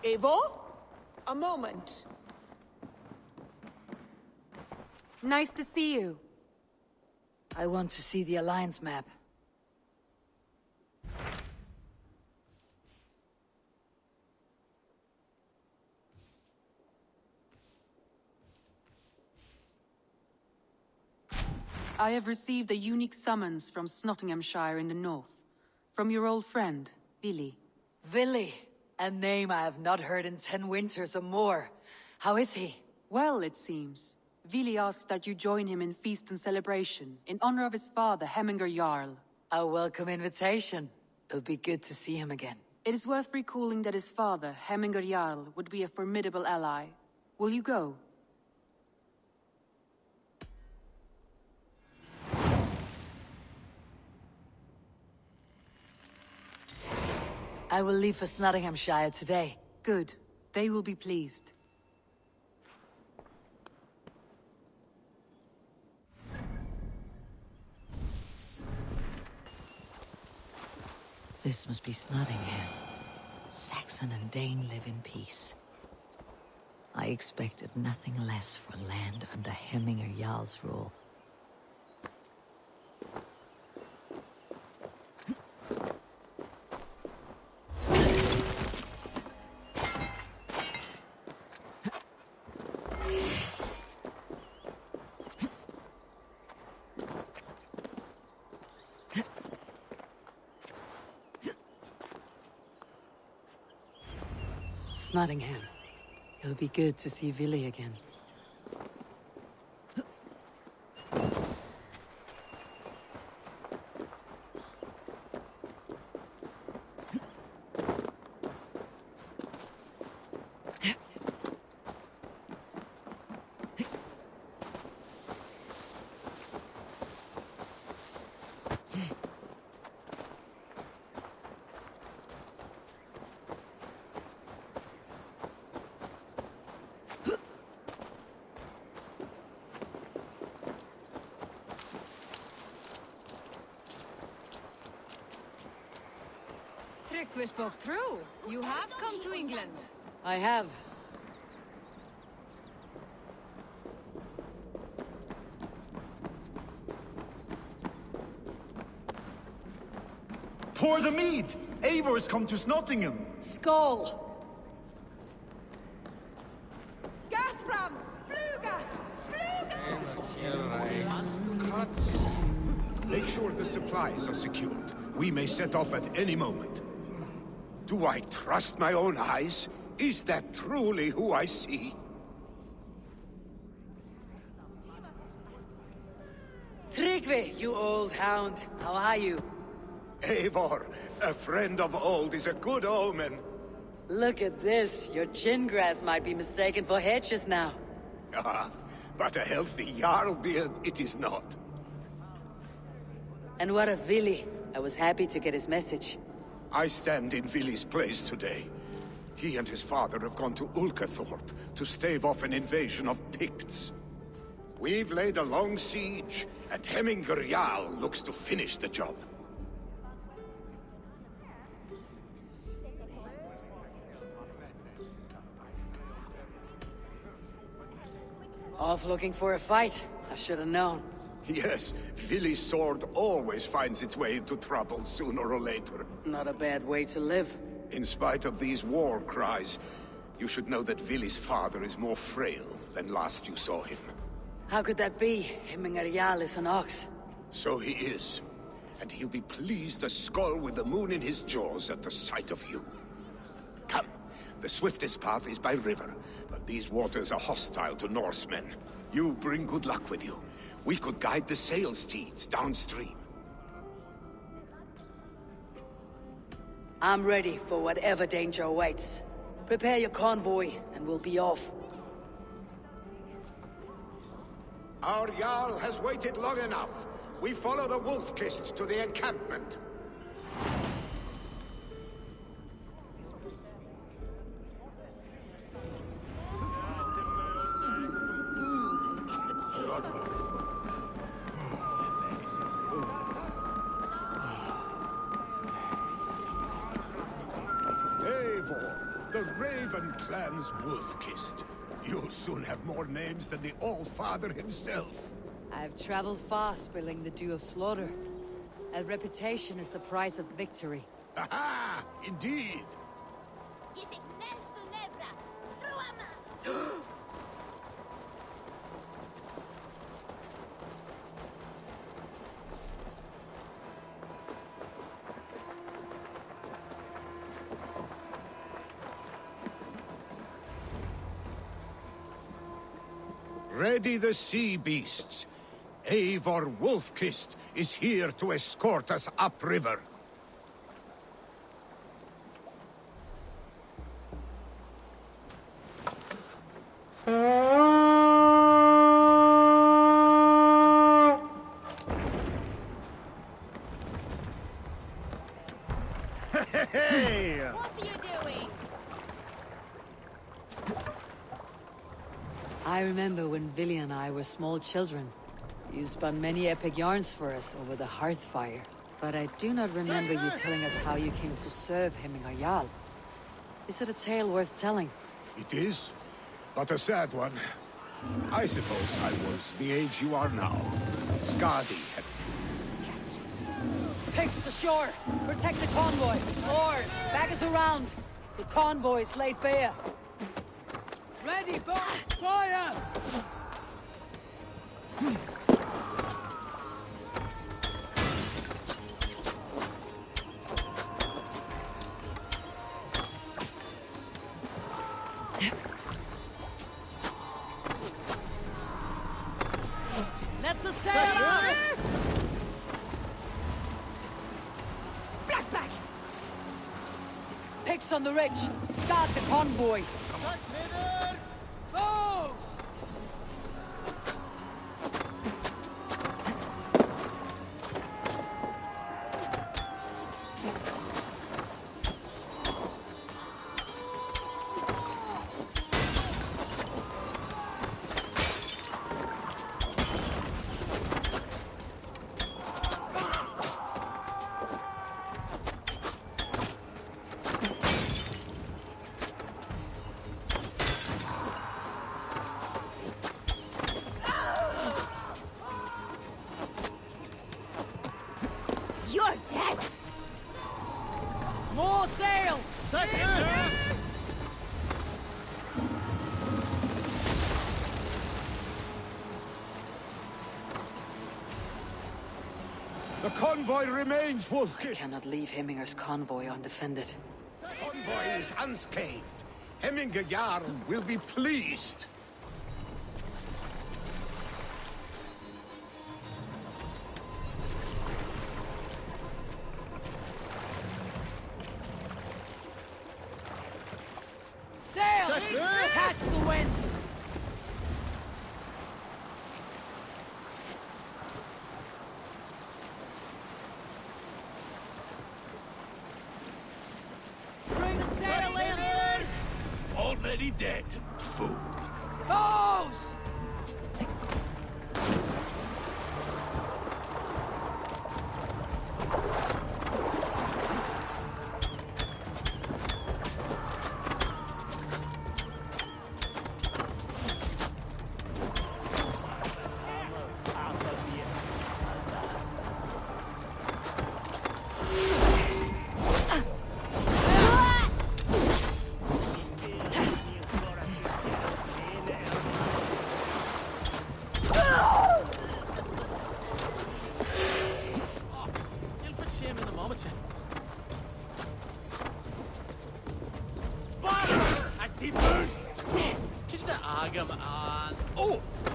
Eivor? A moment. Nice to see you. I want to see the Alliance map. I have received a unique summons from Nottinghamshire in the north. From your old friend, Vili. Vili, a name I have not heard in 10 winters or more. How is he? Well, it seems. Vili asked that you join him in feast and celebration, in honor of his father, Hemminger Jarl. A welcome invitation. It would be good to see him again. It is worth recalling that his father, Hemminger Jarl, would be a formidable ally. Will you go? I will leave for Nottinghamshire today. Good. They will be pleased. This must be Nottingham. Saxon and Dane live in peace. I expected nothing less for land under Hemminger Jarl's rule. Nottingham. It'll be good to see Vili again. We spoke through. You have come to England. I have. Pour the mead! Eivor's come to Nottingham. Skull! Gathram! Fluga! Make sure the supplies are secured. We may set off at any moment. Do I trust my own eyes? Is that truly who I see? Tryggvi, you old hound. How are you? Eivor, a friend of old is a good omen. Look at this. Your chin grass might be mistaken for hedges now. Ah, but a healthy Jarl beard it is not. And what of Vili? I was happy to get his message. I stand in Vili's place today. He and his father have gone to Walkthroughs to stave off an invasion of Picts. We've laid a long siege, and Hemminger Jarl looks to finish the job. Off looking for a fight. I should have known. Yes, Vili's sword always finds its way into trouble sooner or later. Not a bad way to live. In spite of these war cries, you should know that Vili's father is more frail than last you saw him. How could that be? Hemminger Jarl is an ox. So he is. And he'll be pleased as Skull with the moon in his jaws at the sight of you. Come, the swiftest path is by river, but these waters are hostile to Norsemen. You bring good luck with you. We could guide the sail steeds downstream. I'm ready for whatever danger awaits. Prepare your convoy, and we'll be off. Our Jarl has waited long enough. We follow the Wolf-Kist to the encampment. Eivor, The Raven clan's wolf-kissed. You'll soon have more names than the All-Father himself. I've traveled far, spilling the dew of slaughter. A reputation is the price of victory. Aha! Indeed! Ready the sea beasts. Eivor Wolf-Kissed is here to escort us upriver. Hey! What are you doing? I remember when Villy and I were small children. You spun many epic yarns for us over the hearth fire. But I do not remember you telling us how you came to serve Hemminger Jarl. Is it a tale worth telling? It is, but a sad one. I suppose I was the age you are now. Skadi had... Pigs ashore! Protect the convoy! Oars! Back us around! The convoy's laid bare! Ready, boat! Fire! Let the sail out! Back! Picks on the ridge! Guard the convoy! Bows! You're dead! More sail! The convoy remains, I Wolf-Kissed. cannot leave Hemminger's convoy undefended. The convoy is unscathed. Hemminger Jarl will be pleased. Sail! Catch the wind! Bring the sail in! Already dead, fool. Bows! Hjälp ett ske med moment sen. Aktivt! Kanskje det ager meg an...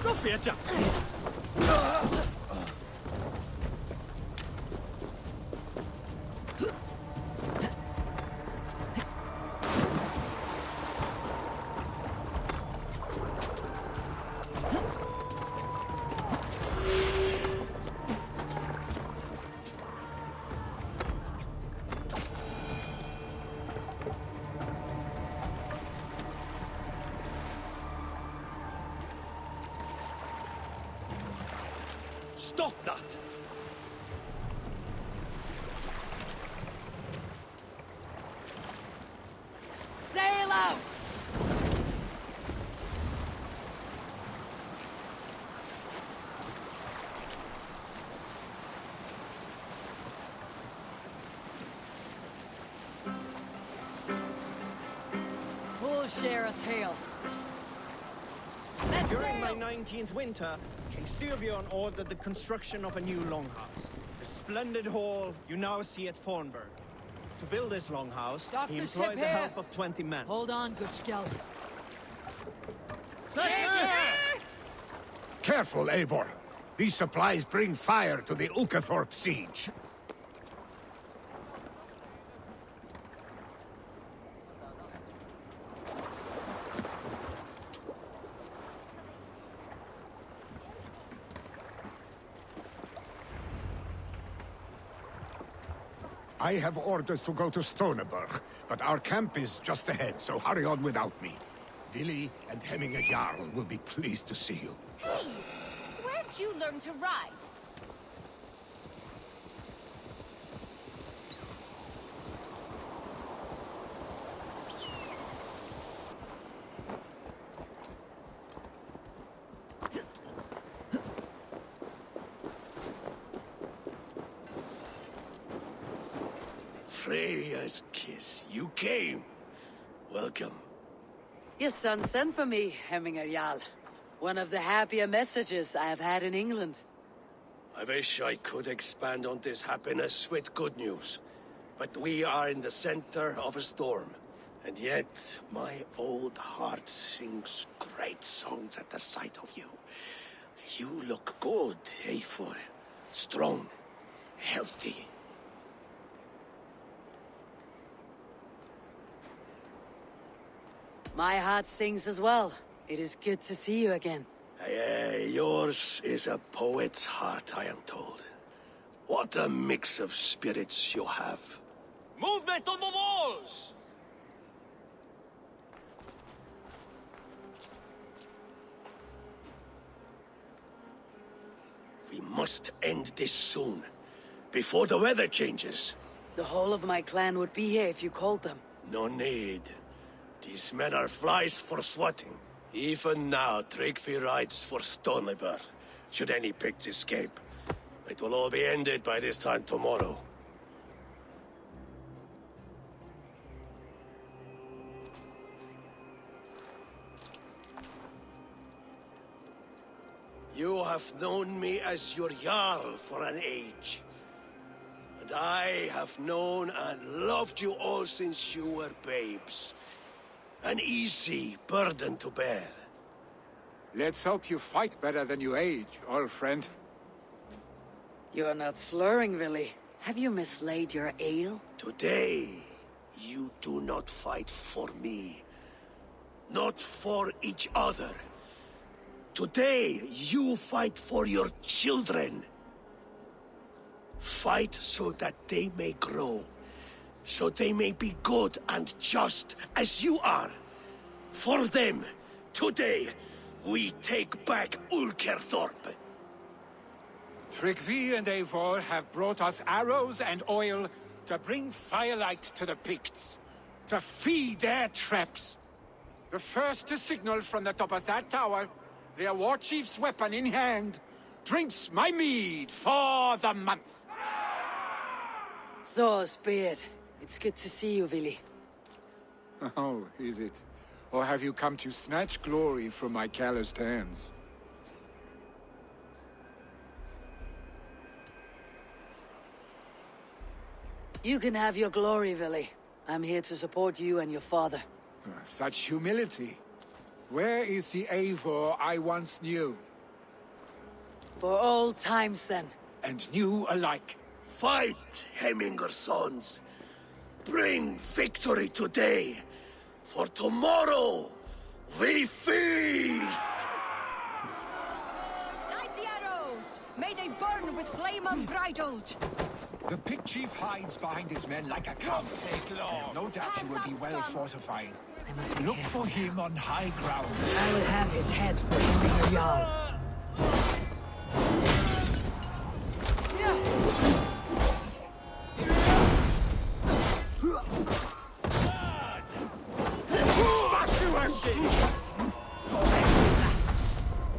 Nå fet jeg! Stop that! Sail Sail out! We'll share a tale. Let's During my sail! 19th winter, King Styrbjorn ordered the construction of a new longhouse. The splendid hall you now see at Fornburg. To build this longhouse, Dock he the employed ship the here. help of 20 men. Hold on, good Skell. Careful, Eivor. These supplies bring fire to the Walkthroughs siege. I have orders to go to Stoneberg, but our camp is just ahead, so hurry on without me. Vili and Hemminger Jarl will be pleased to see you. Hey! Where'd you learn to ride? Freya's kiss. You came. Welcome. Your son sent for me, Hemminger Jarl. One of the happier messages I have had in England. I wish I could expand on this happiness with good news. But we are in the center of a storm. And yet, my old heart sings great songs at the sight of you. You look good, Eivor. Strong, healthy. My heart sings as well. It is good to see you again. Yours is a poet's heart, I am told. What a mix of spirits you have. Movement on the walls! We must end this soon, before the weather changes. The whole of my clan would be here if you called them. No need. These men are flies for swatting. Even now, Tryggvi rides for Stoneberg, should any Picts escape. It will all be ended by this time tomorrow. You have known me as your Jarl for an age. And I have known and loved you all since you were babes. An easy burden to bear. Let's hope you fight better than you age, old friend. You're not slurring, Vili. Have you mislaid your ale? Today, you do not fight for me. Not for each other. Today, you fight for your children. Fight so that they may grow. So they may be good and just as you are. For them, today, we take back Walkthroughs. Tryggvi and Eivor have brought us arrows and oil to bring firelight to the Picts, to feed their traps. The first to signal from the top of that tower, their war chief's weapon in hand, drinks my mead for the month. Thor's beard. It's good to see you, Vili. Oh, is it? Or have you come to snatch glory from my calloused hands? You can have your glory, Vili. I'm here to support you and your father. Such humility. Where is the Eivor I once knew? For all times, then. And knew alike. Fight, Hemminger sons. Bring victory today. For tomorrow, we feast! Light the arrows! May they burn with flame unbridled! The Pict Chief hides behind his men like a coward. Take long. No doubt he will be well fortified. I must be Look careful. for him on high ground. I will have his head for Hemminger Jarl.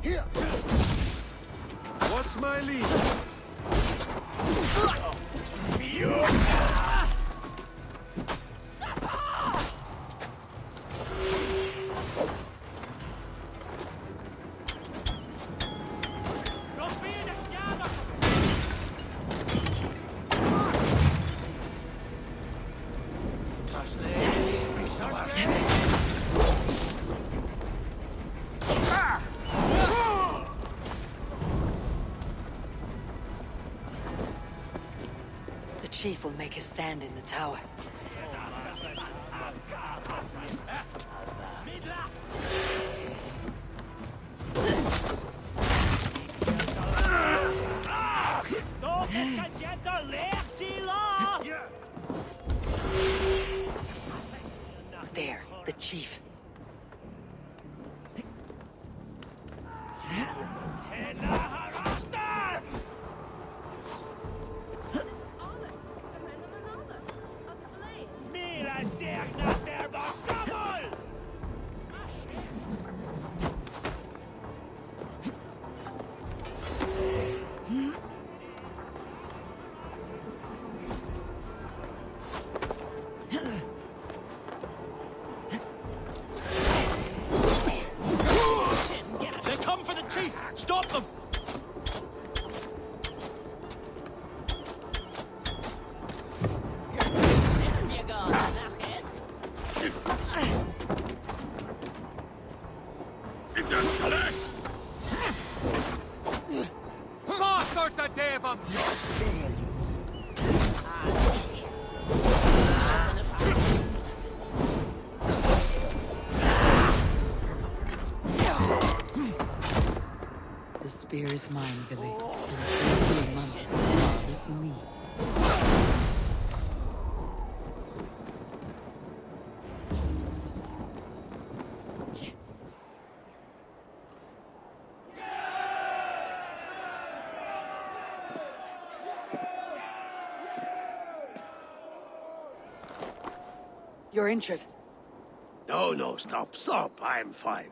Here! What's my lead? The chief will make a stand in the tower. There, the chief. They come for the chief! Stop them! Bastard the devil! The spear is mine, Billy. And so is your mother. This me. You're injured. No, stop. I'm fine.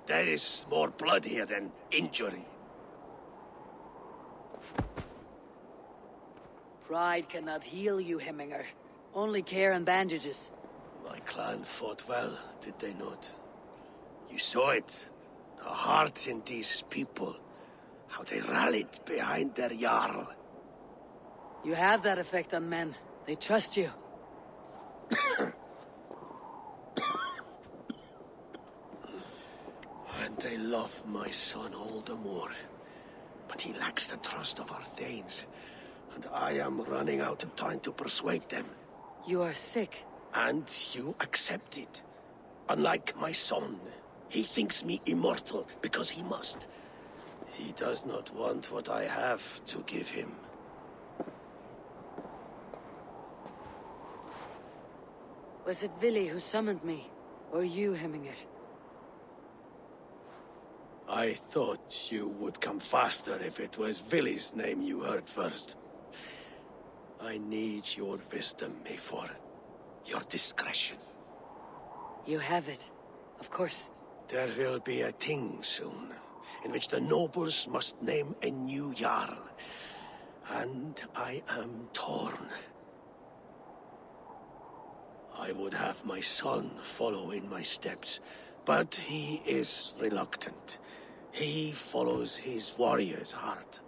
There is more blood here than injury. Pride cannot heal you, Hemminger. Only care and bandages. My clan fought well, did they not? You saw it. The heart in these people. How they rallied behind their Jarl. You have that effect on men. They trust you. And they love my son all the more. But he lacks the trust of our Danes. And I am running out of time to persuade them. You are sick. And you accept it. Unlike my son, he thinks me immortal because he must. He does not want what I have to give him. Was it Vili who summoned me? Or you, Hemminger? I thought you would come faster if it was Vili's name you heard first. I need your wisdom, Mayfor. Your discretion. You have it. Of course. There will be a thing soon, in which the nobles must name a new Jarl. And I am torn. I would have my son follow in my steps, but he is reluctant. He follows his warrior's heart.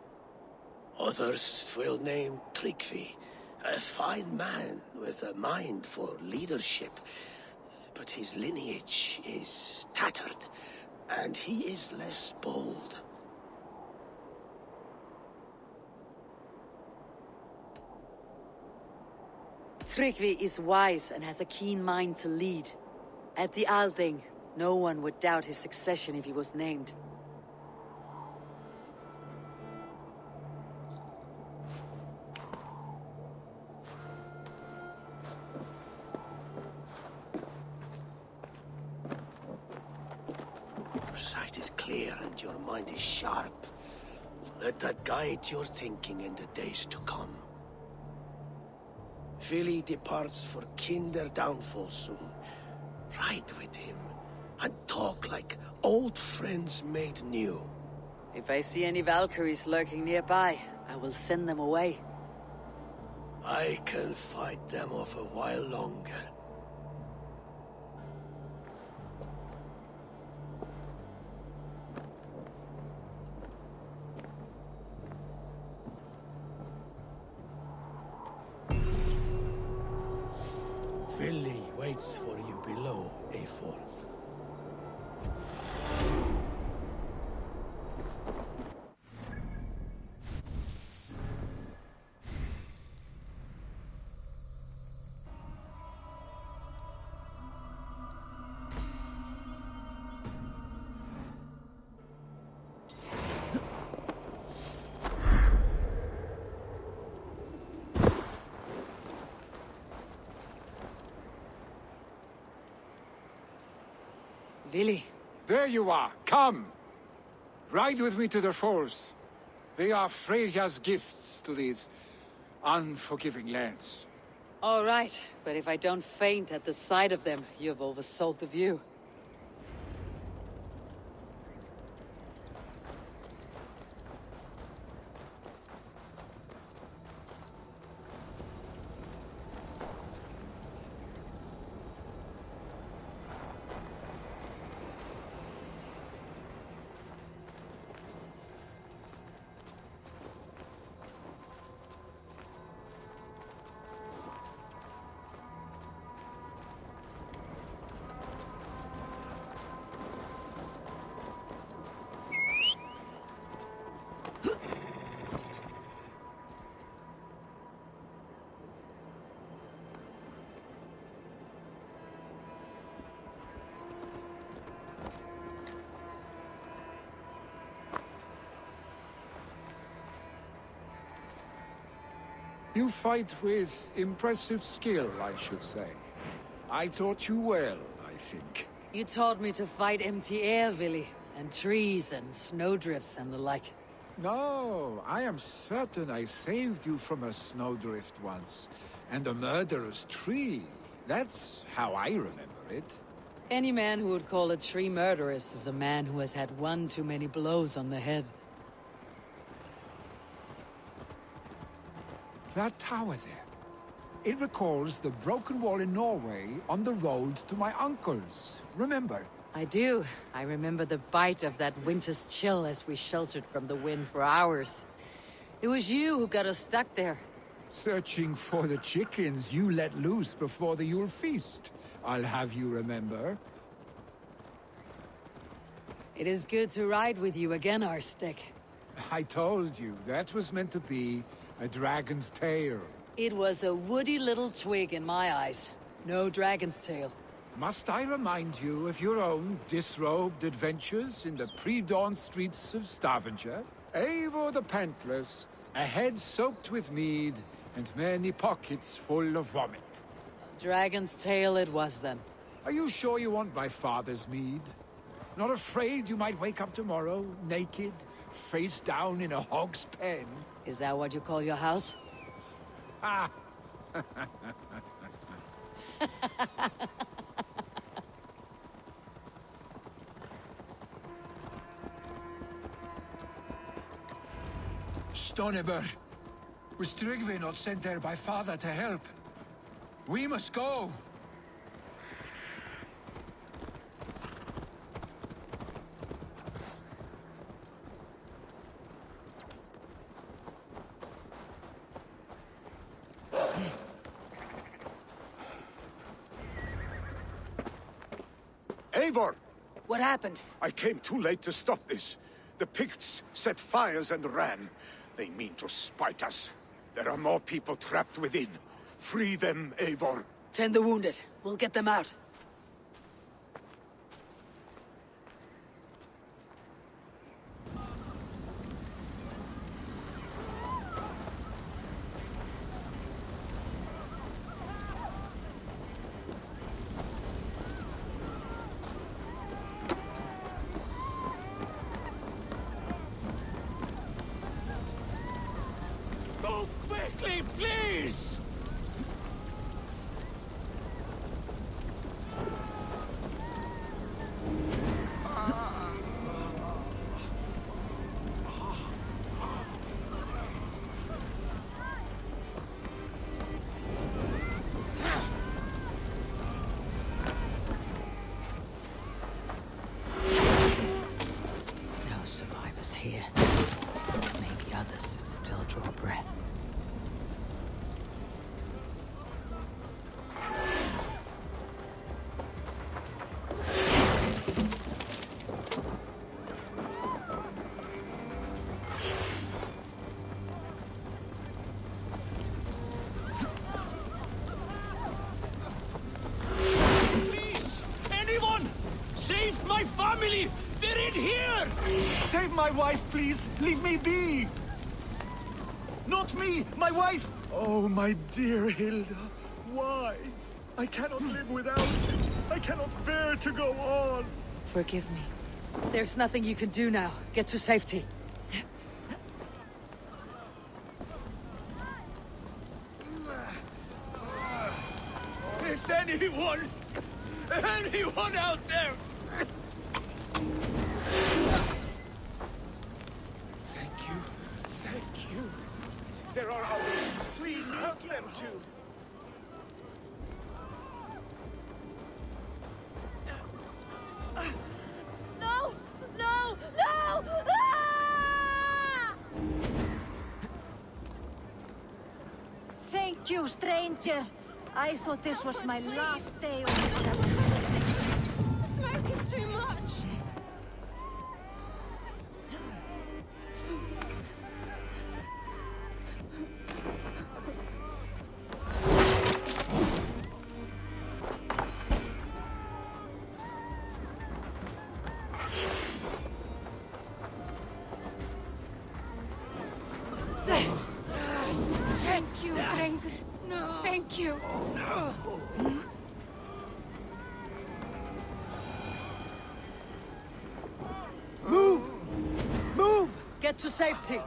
Others will name Tryggvi, a fine man with a mind for leadership. But his lineage is tattered, and he is less bold. Tryggvi is wise and has a keen mind to lead. At the Althing, no one would doubt his succession if he was named. Your sight is clear and your mind is sharp. Let that guide your thinking in the days to come. Vili departs for kinder downfall soon. Ride with him. and talk like old friends made new. If I see any Valkyries lurking nearby, I will send them away. I can fight them off a while longer. Vili waits for you below, A4. Vili. There you are. Come. Ride with me to the falls. They are Freya's gifts to these unforgiving lands. All right, but if I don't faint at the sight of them, you've oversold the view. You fight with impressive skill, I should say. I taught you well, I think. You taught me to fight empty air, Vili, and trees and snowdrifts and the like. No, I am certain I saved you from a snowdrift once, and a murderous tree. That's how I remember it. Any man who would call a tree murderous is a man who has had one too many blows on the head. That tower there. It recalls the broken wall in Norway on the road to my uncle's. Remember? I do. I remember the bite of that winter's chill as we sheltered from the wind for hours. It was you who got us stuck there. Searching for the chickens you let loose before the Yule feast. I'll have you remember. It is good to ride with you again, Arstic. I told you, that was meant to be a dragon's tail. It was a woody little twig in my eyes. No dragon's tail. Must I remind you of your own disrobed adventures in the pre-dawn streets of Stavanger? Eivor the Pantless, a head soaked with mead, and many pockets full of vomit. A dragon's tail it was then. Are you sure you want my father's mead? Not afraid you might wake up tomorrow, naked, face down in a hog's pen? Is that what you call your house? Ah! Stoneber, was Tryggvi not sent there by father to help? We must go! Eivor! What happened? I came too late to stop this. The Picts set fires and ran. They mean to spite us. There are more people trapped within. Free them, Eivor. Tend the wounded. We'll get them out. Move quickly, please! wife, my family! They're in here! Save my wife, please! Leave me be! Not me! My wife! Oh, my dear Hilda. Why? I cannot live without you. I cannot bear to go on. Forgive me. There's nothing you can do now. Get to safety. Is anyone out there? Thank you. Thank you. There are others. Please help them too. No! No! No! Ah! Thank you, stranger. I thought this was my last day on the planet. Smoking too much. Thank you, Drengur. No. Thank you. Move! Move! Get to safety.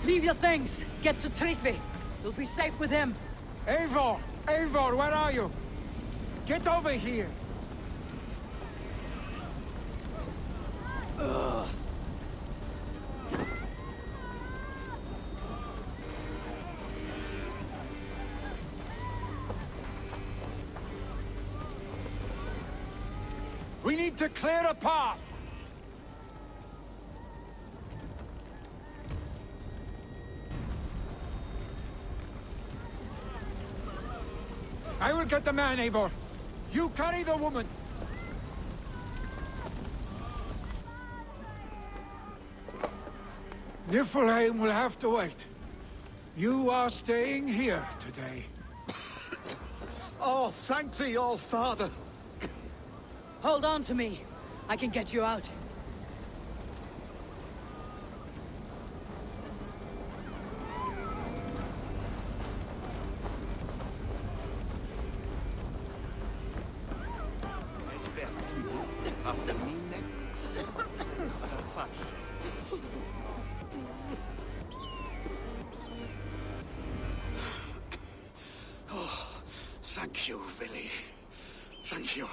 Leave your things. Get to Tryggvi. You'll be safe with him. Eivor! Eivor, where are you? Get over here! We need to clear a path! I will get the man, Eivor. You carry the woman. Niflheim will have to wait. You are staying here today. Oh, thank thee, All-Father. Hold on to me. I can get you out. Thank you, Vili. Thank you.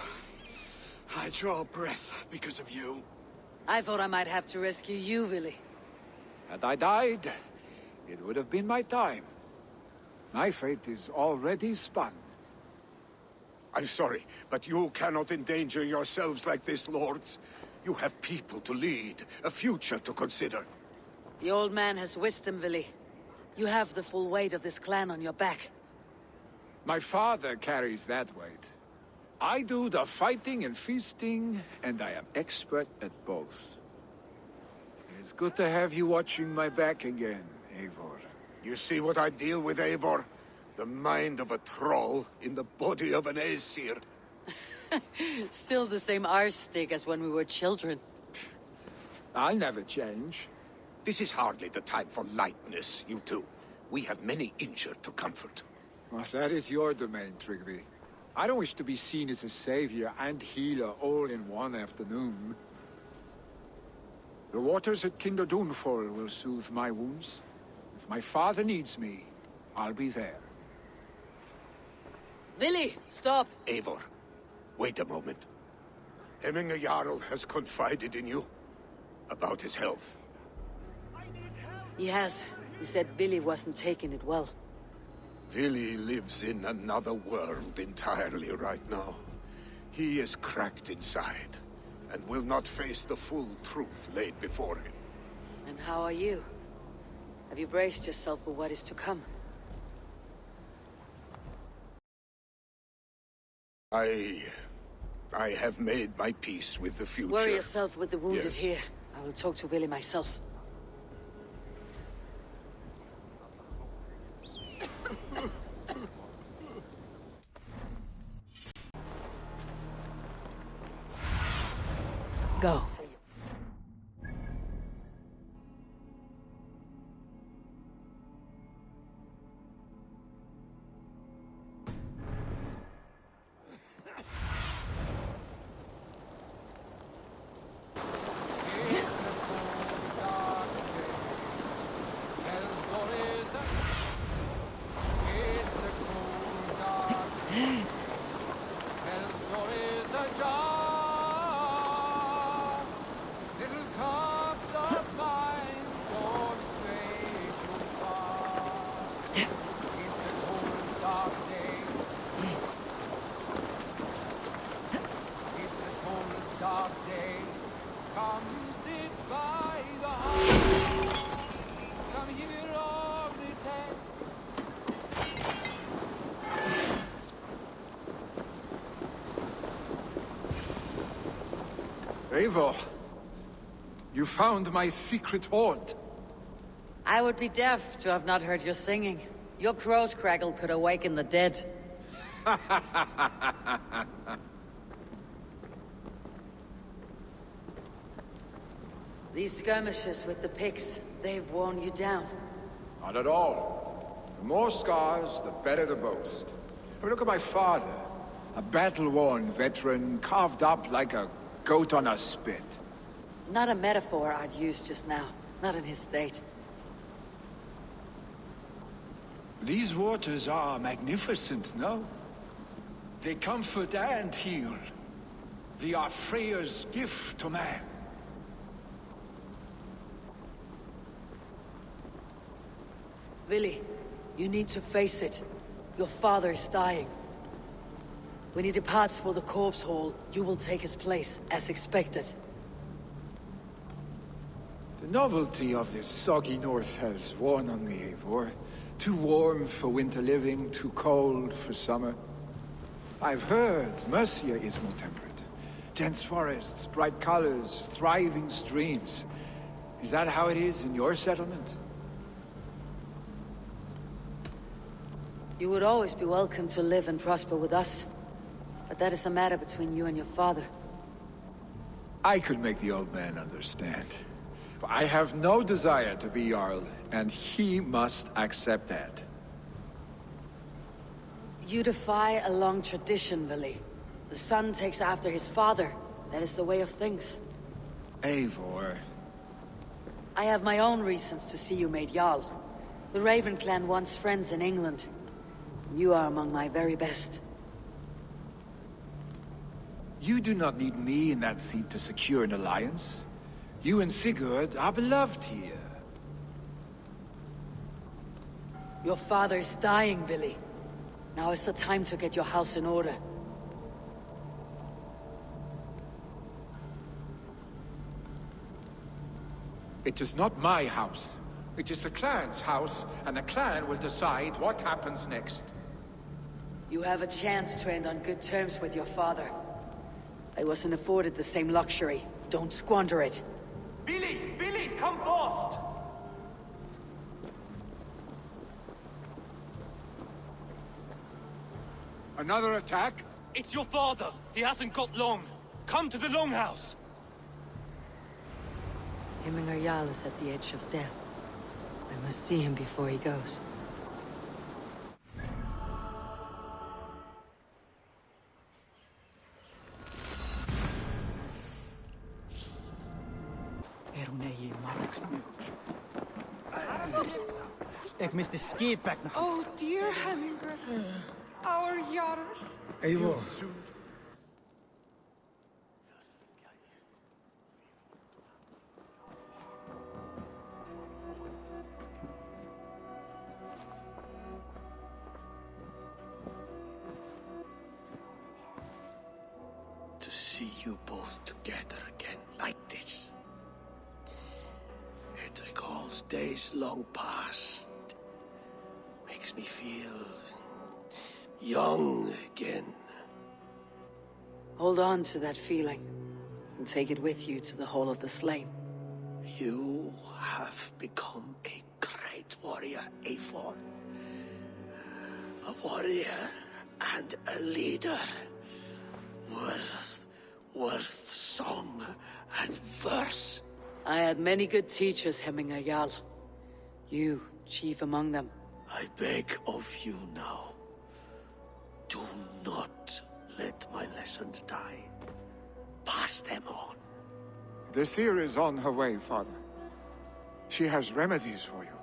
I draw breath because of you. I thought I might have to rescue you, Willy. Had I died, it would have been my time. My fate is already spun. I'm sorry, but you cannot endanger yourselves like this, lords. You have people to lead, a future to consider. The old man has wisdom, Willy. You have the full weight of this clan on your back. My father carries that weight. I do the fighting and feasting, and I am expert at both. It's good to have you watching my back again, Eivor. You see what I deal with, Eivor? The mind of a troll in the body of an Aesir. Still the same arse stick as when we were children. I'll never change. This is hardly the time for lightness, you two. We have many injured to comfort. Well, that is your domain, Tryggvi. I don't wish to be seen as a savior and healer all in one afternoon. The waters at Kinderdunfol will soothe my wounds. If my father needs me, I'll be there. Willy, stop! Eivor, wait a moment. Hemminger Jarl has confided in you about his health. He has. He said Willy wasn't taking it well. Vili lives in another world entirely right now. He is cracked inside, and will not face the full truth laid before him. And how are you? Have you braced yourself for what is to come? I have made my peace with the future. Worry yourself with the wounded Yes. here. I will talk to Willie myself. Go. Eivor, you found my secret haunt. I would be deaf to have not heard your singing. Your crow's crackle could awaken the dead. These skirmishes with the pigs, they've worn you down. Not at all. The more scars, the better the boast. But look at my father. A battle-worn veteran, carved up like a goat on a spit. Not a metaphor I'd use just now. Not in his state. These waters are magnificent, no? They comfort and heal. They are Freya's gift to man. Willie, you need to face it. Your father is dying. When he departs for the corpse hall, you will take his place, as expected. The novelty of this soggy north has worn on me, Eivor. Too warm for winter living, too cold for summer. I've heard Mercia is more temperate. Dense forests, bright colors, thriving streams. Is that how it is in your settlement? You would always be welcome to live and prosper with us. But that is a matter between you and your father. I could make the old man understand. I have no desire to be Jarl, and he must accept that. You defy a long tradition, Willie. The son takes after his father. That is the way of things. Eivor. I have my own reasons to see you made Jarl. The Raven clan wants friends in England. You are among my very best. You do not need me in that seat to secure an alliance. You and Sigurd are beloved here. Your father is dying, Willie. Now is the time to get your house in order. It is not my house. It is the clan's house, and the clan will decide what happens next. You have a chance to end on good terms with your father. I wasn't afforded the same luxury. Don't squander it. Billy, come fast! Another attack? It's your father. He hasn't got long. Come to the Longhouse. Himmingar Jarl is at the edge of death. I must see him before he goes. Ik mis de skipback nog. Oh dear Hemminger. Our Jarl. Eivor. To see you both together again like this. It recalls days long past. Makes me feel young again. Hold on to that feeling, and take it with you to the Hall of the Slain. You have become a great warrior, Eivor. A warrior and a leader. Worth song and verse. I had many good teachers, Hemminger Jarl. You, chief among them. I beg of you now. Do not let my lessons die. Pass them on. The seer is on her way, Father. She has remedies for you.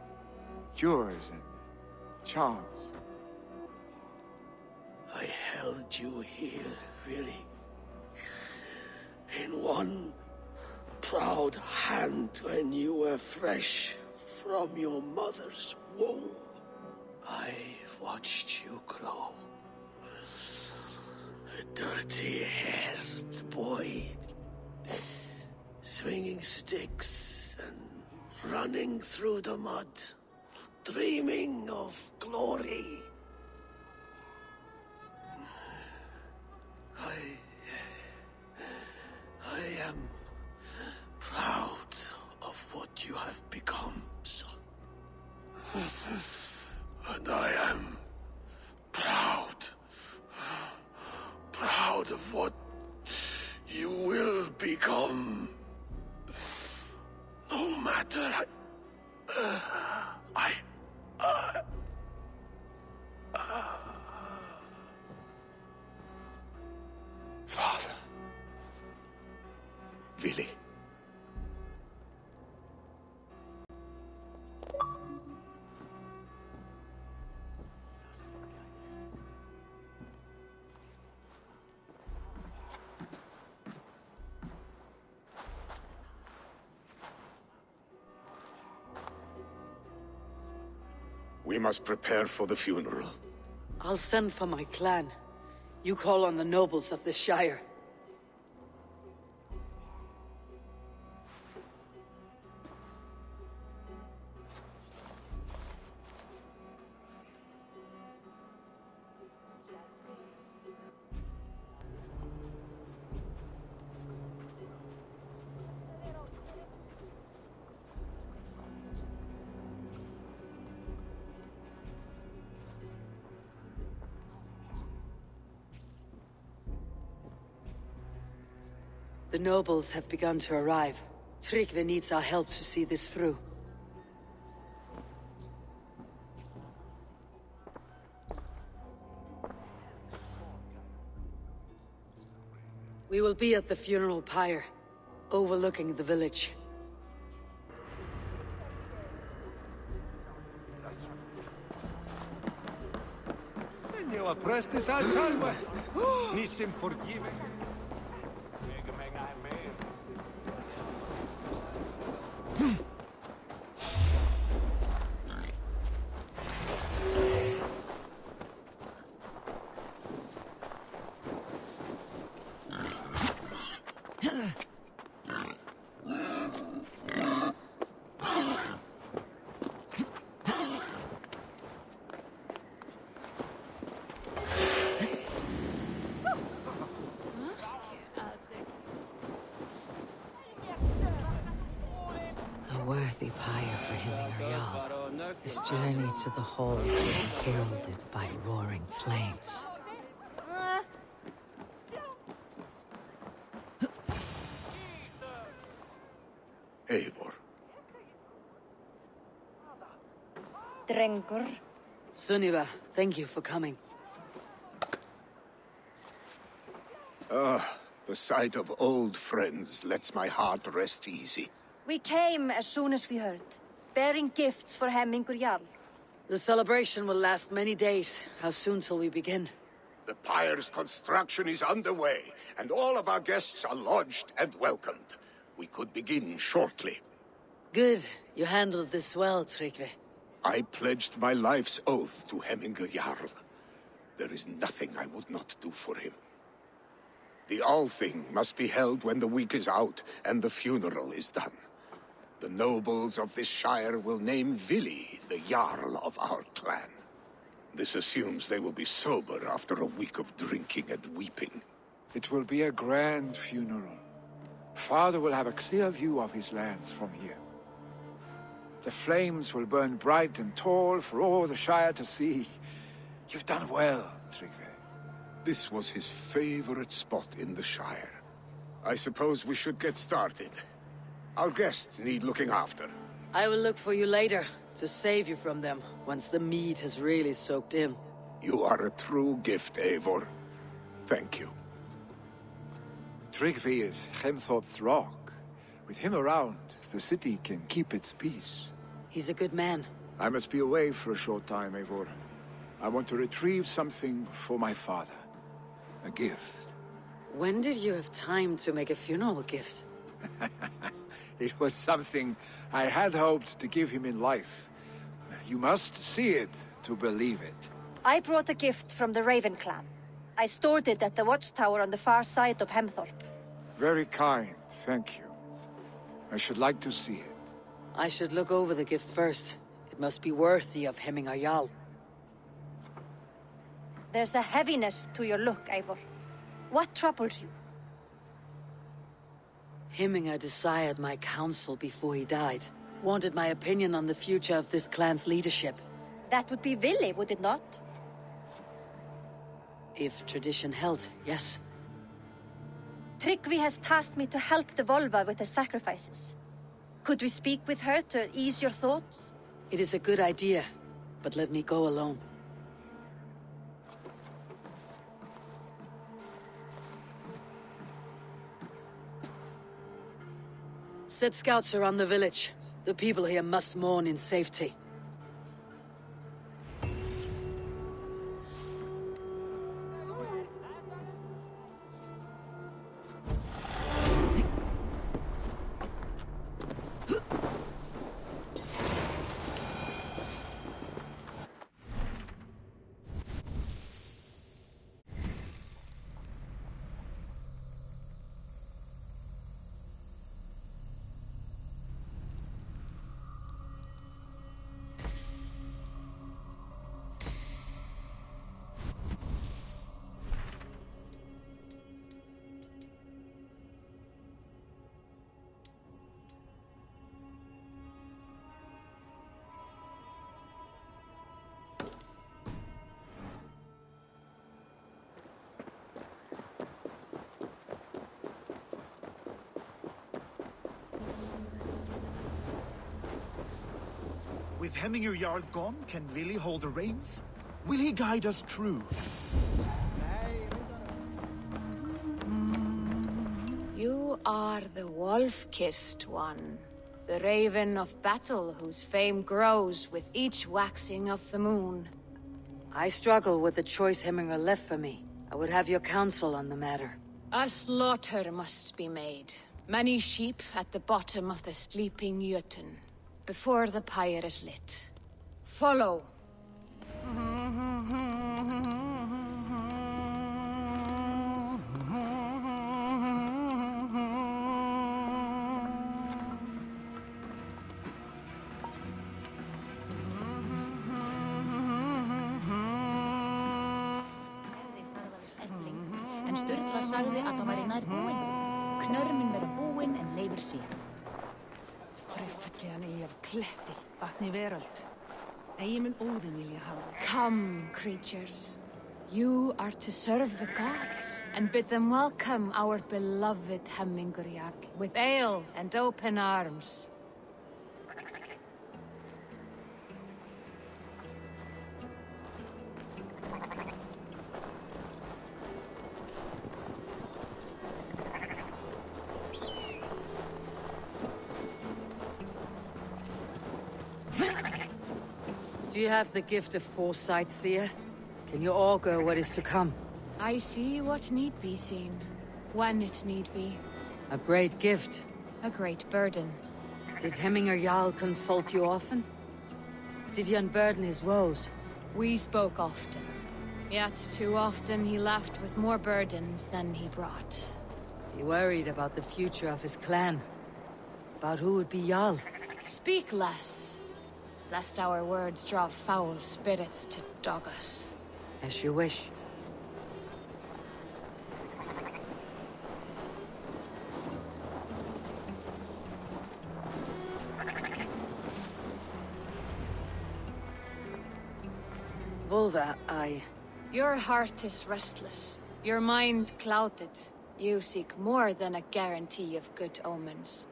Cures and charms. I held you here, really. In one proud hand when you were fresh from your mother's womb. I watched you grow. A dirty-haired boy, swinging sticks and running through the mud, dreaming of glory. I am proud of what you have become, son. And I am proud of what you will become. No matter Father. Vili. We must prepare for the funeral. I'll send for my clan. You call on the nobles of the Shire. The nobles have begun to arrive. Tryggvi needs our help to see this through. We will be at the funeral pyre, overlooking the village. Senhor, prestes al calma. Nissim forgive. A worthy pyre for Hemminger Jarl. His journey to the halls will be heralded by roaring flames. Eivor. Drengur. Sunniva, thank you for coming. The sight of old friends lets my heart rest easy. We came as soon as we heard, bearing gifts for Hemminger Jarl. The celebration will last many days. How soon till we begin? The pyre's construction is underway, and all of our guests are lodged and welcomed. We could begin shortly. Good. You handled this well, Tryggvi. I pledged my life's oath to Hemminger Jarl. There is nothing I would not do for him. The Althing must be held when the week is out and the funeral is done. The nobles of this shire will name Vili the Jarl of our clan. This assumes they will be sober after a week of drinking and weeping. It will be a grand funeral. Father will have a clear view of his lands from here. The flames will burn bright and tall for all the Shire to see. You've done well, Tryggvi. This was his favorite spot in the Shire. I suppose we should get started. Our guests need looking after. I will look for you later, to save you from them, once the mead has really soaked in. You are a true gift, Eivor. Thank you. Tryggvi is Hemthorpe's rock. With him around, the city can keep its peace. He's a good man. I must be away for a short time, Eivor. I want to retrieve something for my father. A gift. When did you have time to make a funeral gift? It was something I had hoped to give him in life. You must see it to believe it. I brought a gift from the Raven clan. I stored it at the watchtower on the far side of Hemthorpe. Very kind, thank you. I should like to see it. I should look over the gift first. It must be worthy of Hemmingar Jarl. There's a heaviness to your look, Eivor. What troubles you? Hemmingar desired my counsel before he died. Wanted my opinion on the future of this clan's leadership. That would be Vili, would it not? If tradition held, yes. Tryggvi has tasked me to help the Volva with the sacrifices. Could we speak with her to ease your thoughts? It is a good idea, but let me go alone. Set scouts around the village. The people here must mourn in safety. With Hemmingar Jarl gone, can Vili hold the reins? Will he guide us true? You are the wolf-kissed one. The raven of battle whose fame grows with each waxing of the moon. I struggle with the choice Hemmingar left for me. I would have your counsel on the matter. A slaughter must be made. Many sheep at the bottom of the sleeping Jötun, before the pyre is lit. Follow. En Sturla sagði að það væri nær búinn. Knörmin verður búinn en Leifur síðan. Fruffelliðan eigi af kletti, vatni veröld. Eigi mun Óðinn vilja hafa. Come, creatures. You are to serve the gods and bid them welcome our beloved Hemmingar Jarl with ale and open arms. Do you have the gift of foresight, seer? Can you augur what is to come? I see what need be seen, when it need be. A great gift. A great burden. Did Hemmingar Jarl consult you often? Did he unburden his woes? We spoke often. Yet too often he left with more burdens than he brought. He worried about the future of his clan. About who would be Jarl. Speak less, lest our words draw foul spirits to dog us. As you wish. Volva, Your heart is restless. Your mind clouded. You seek more than a guarantee of good omens.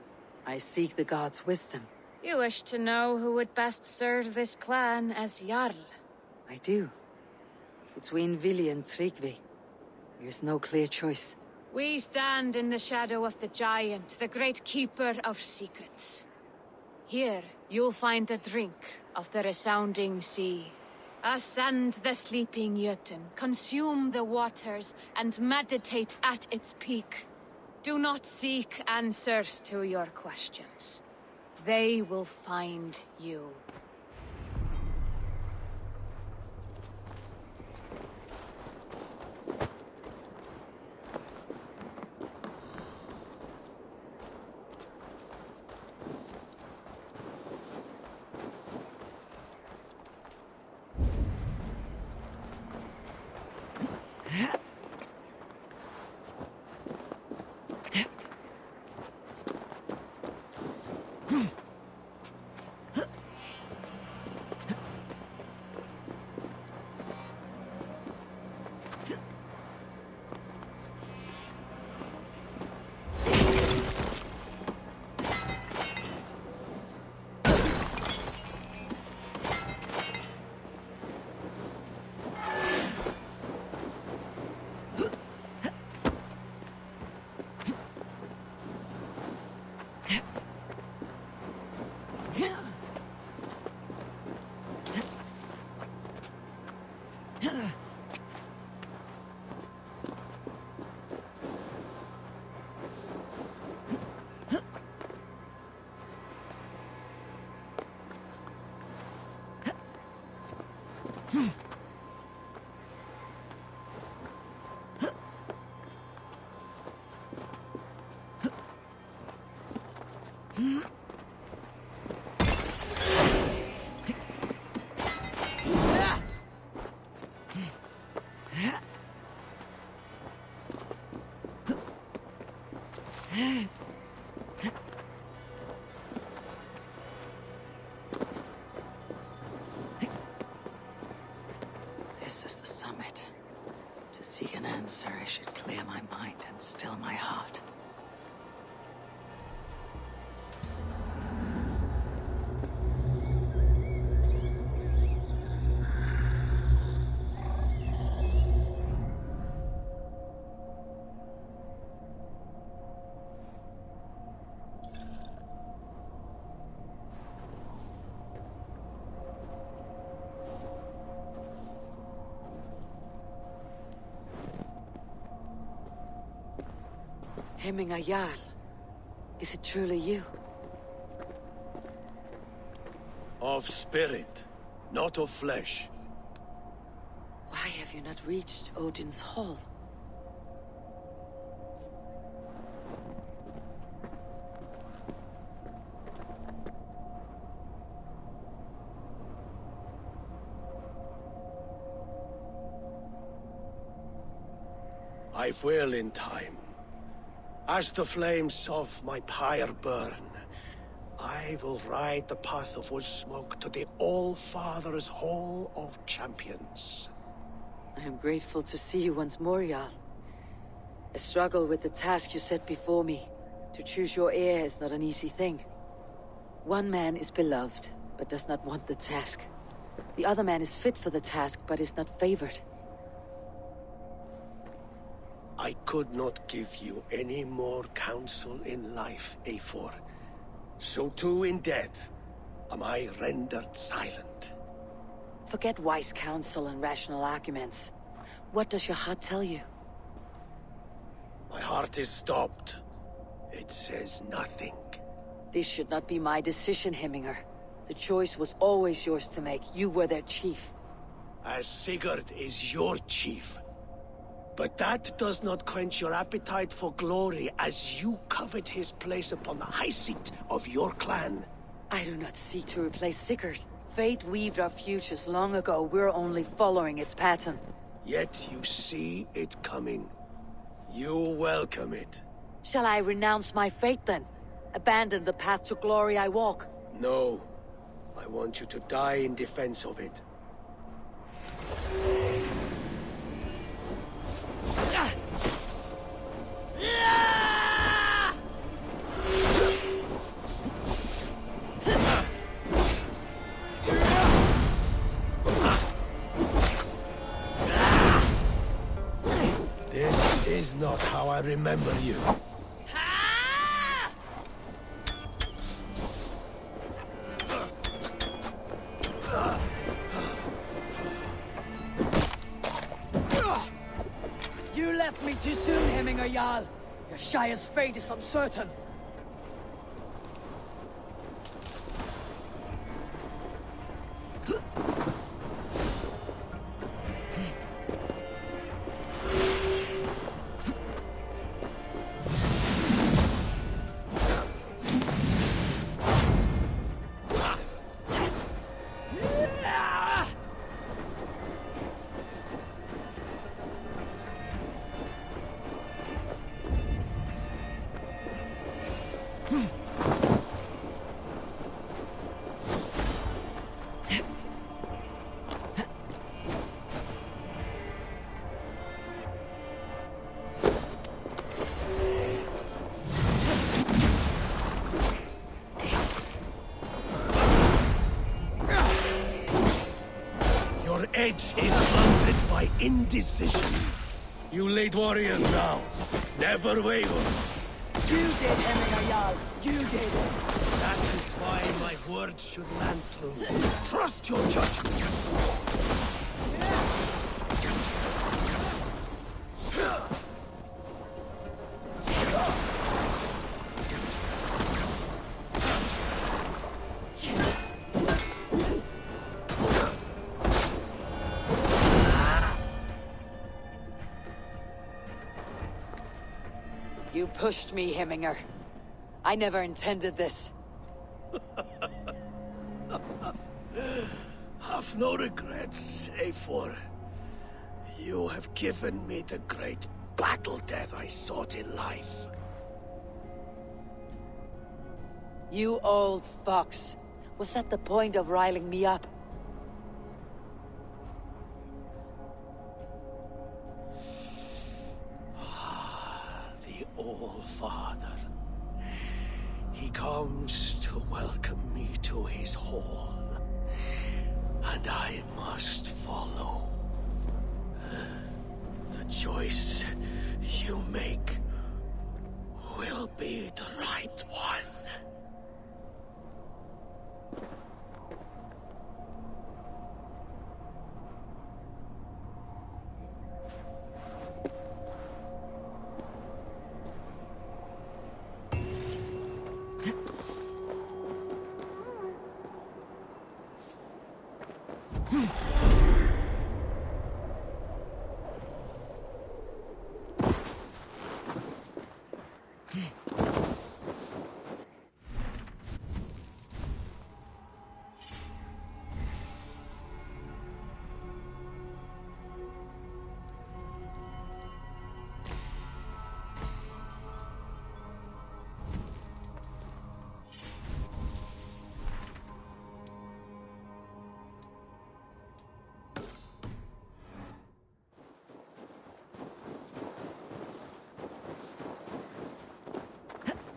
I seek the gods' wisdom. You wish to know who would best serve this clan as Jarl. I do. Between Vili and Tryggvi, there's no clear choice. We stand in the shadow of the giant, the great keeper of secrets. Here, you'll find a drink of the resounding sea. Ascend the sleeping Jötun, consume the waters, and meditate at its peak. Do not seek answers to your questions. They will find you. This is the summit. To seek an answer, I should clear my mind and still my heart. Hemming a Jarl. Is it truly you? Of spirit, not of flesh. Why have you not reached Odin's Hall? I will in time. As the flames of my pyre burn, I will ride the path of wood smoke to the All-Father's Hall of Champions. I am grateful to see you once more, Jarl. I struggle with the task you set before me. To choose your heir is not an easy thing. One man is beloved, but does not want the task. The other man is fit for the task, but is not favored. I could not give you any more counsel in life, Eivor. So too in death am I rendered silent. Forget wise counsel and rational arguments. What does your heart tell you? My heart is stopped. It says nothing. This should not be my decision, Hemminger. The choice was always yours to make. You were their chief. As Sigurd is your chief. But that does not quench your appetite for glory as you covet his place upon the high seat of your clan. I do not seek to replace Sigurd. Fate weaved our futures long ago. We're only following its pattern. Yet you see it coming. You welcome it. Shall I renounce my fate then? Abandon the path to glory I walk? No. I want you to die in defense of it. not how I remember you. You left me too soon, Hemminger Jarl. Your Shire's fate is uncertain. Edge is blunted by indecision. You late warriors now, never waver. You did, Hemminger Jarl. You did. That is why my word should land true. Trust your judgment. You pushed me, Hemminger. I never intended this. Have no regrets, Eivor. You have given me the great battle death I sought in life. You old fox. Was that the point of riling me up? The All-Father. He comes to welcome me to his hall. And I must follow. The choice you make will be the right one.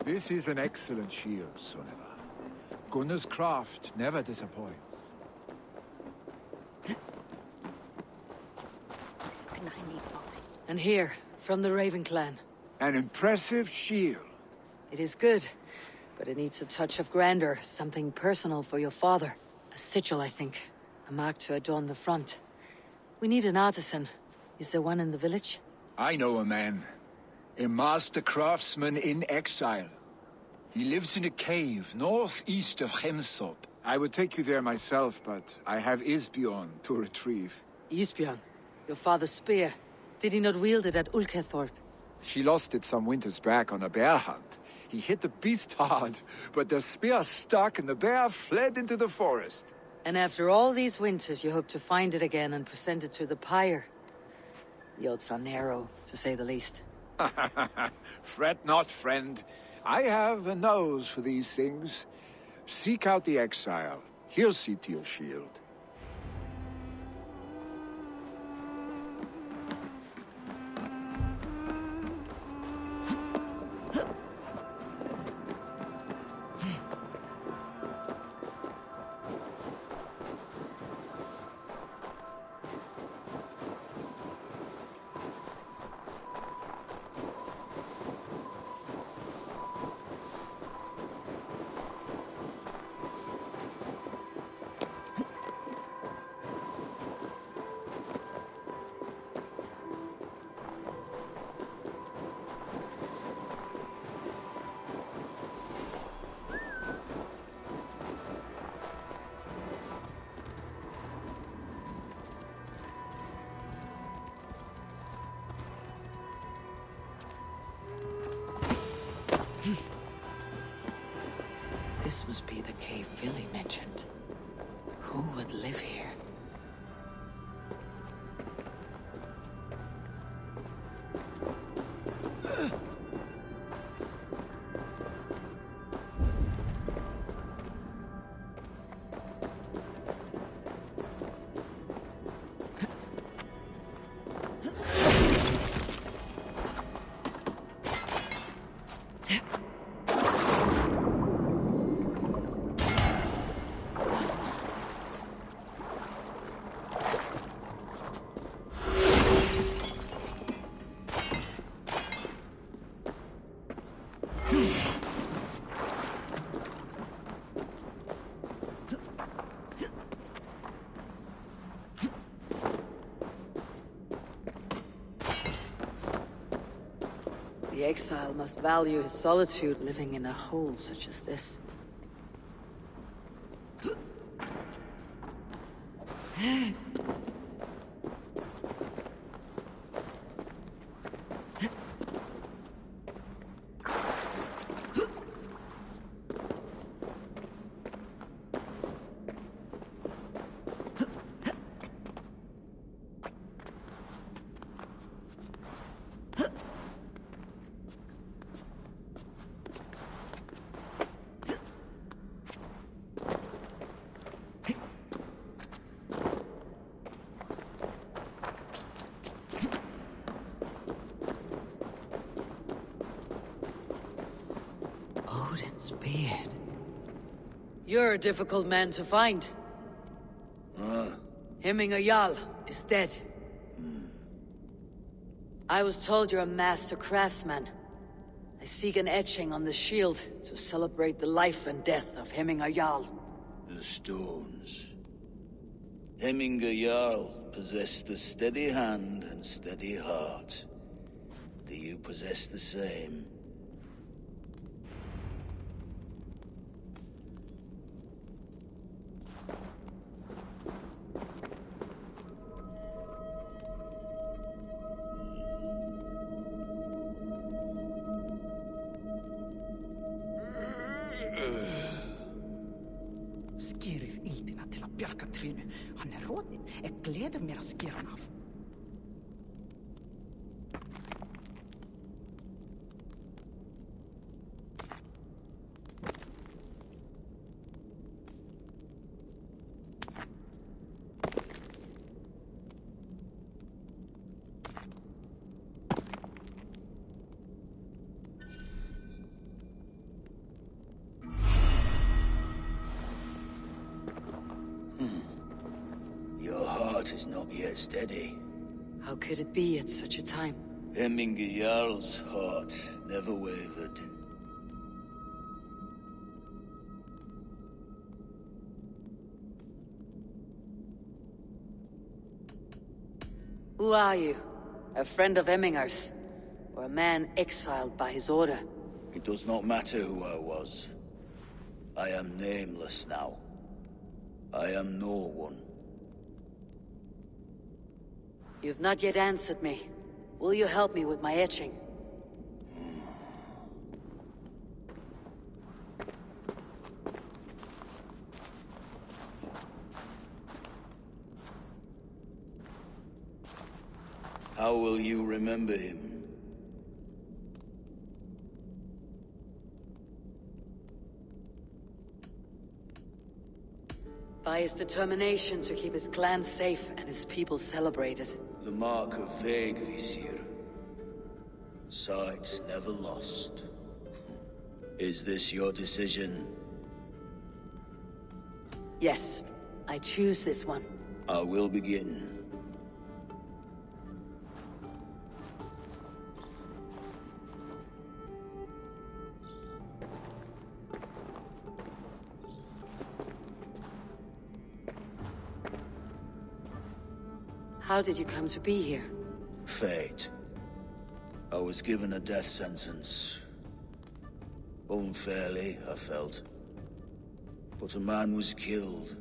This is an excellent shield, Sunniva. Gunnar's craft never disappoints. And here, from the Raven clan. An impressive shield. It is good, but it needs a touch of grandeur, something personal for your father. A sigil, I think. A mark to adorn the front. We need an artisan. Is there one in the village? I know a man. A master craftsman in exile. He lives in a cave northeast of Hemsop. I would take you there myself, but I have Isbjorn to retrieve. Isbjorn? Your father's spear. Did he not wield it at Ulkethorpe? She lost it some winters back on a bear hunt. He hit the beast hard, but the spear stuck and the bear fled into the forest. And after all these winters, you hope to find it again and present it to the pyre. The odds are narrow, to say the least. Fret not, friend. I have a nose for these things. Seek out the exile. He'll see to your shield. This must be the cave Billy mentioned. Who would live here? The exile must value his solitude living in a hole such as this. Odin's beard. You're a difficult man to find. Hemminger Jarl is dead. I was told you're a master craftsman. I seek an etching on the shield to celebrate the life and death of Hemminger Jarl. The stones. Hemminger Jarl possessed a steady hand and steady heart. Do you possess the same? Skerið ildina til að bjarga trínu. Hann er rótin. Gleður mér að skera hann af. Your heart is not yet steady. How could it be at such a time? Hemminger Jarl's heart never wavered. Who are you? A friend of Hemminger's? Or a man exiled by his order? It does not matter who I was. I am nameless now. I am no one. You've not yet answered me. Will you help me with my etching? How will you remember him? By his determination to keep his clan safe and his people celebrated. The mark of Vegvisir. Sights never lost. Is this your decision? Yes, I choose this one. I will begin. How did you come to be here? Fate. I was given a death sentence. Unfairly, I felt. But a man was killed.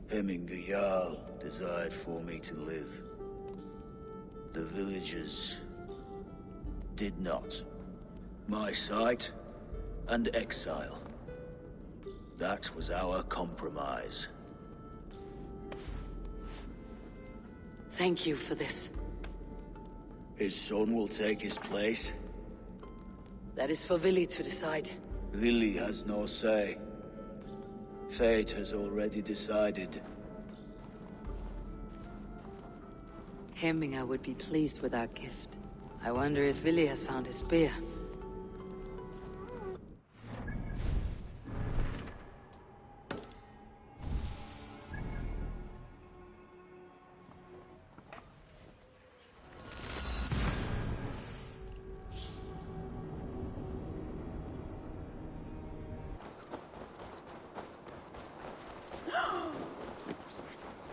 Hemminger Jarl desired for me to live. The villagers did not. My sight and exile. That was our compromise. Thank you for this. His son will take his place. That is for Vili to decide. Vili has no say. Fate has already decided. Hemminger would be pleased with our gift. I wonder if Vili has found his spear.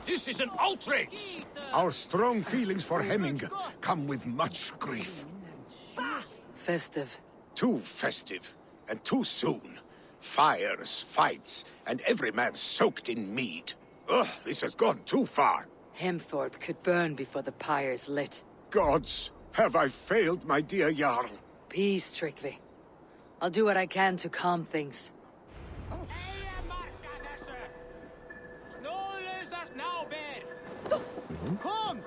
This is an outrage! Our strong feelings for Hemming come with much grief. Festive. Too festive, and too soon. Fires, fights, and every man soaked in mead. Ugh, this has gone too far. Hemthorpe could burn before the pyre's lit. Gods, have I failed my dear Jarl? Peace, Tryggvi. I'll do what I can to calm things. Come!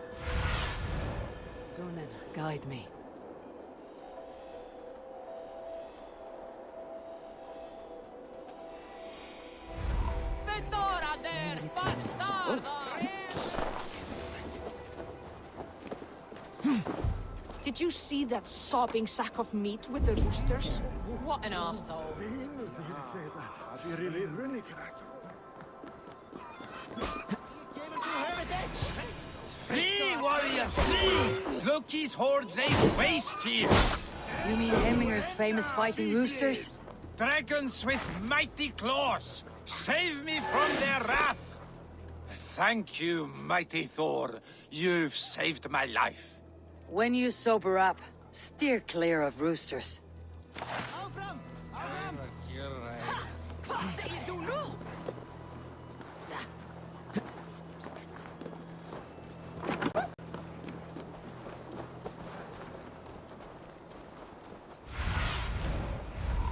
Sunan, guide me. Did you see that sobbing sack of meat with the roosters? What an arsehole. Flee, warriors, flee! Loki's horde lays waste here! You mean Hemminger's famous fighting roosters? Dragons with mighty claws! Save me from their wrath! Thank you, mighty Thor. You've saved my life. When you sober up, steer clear of roosters.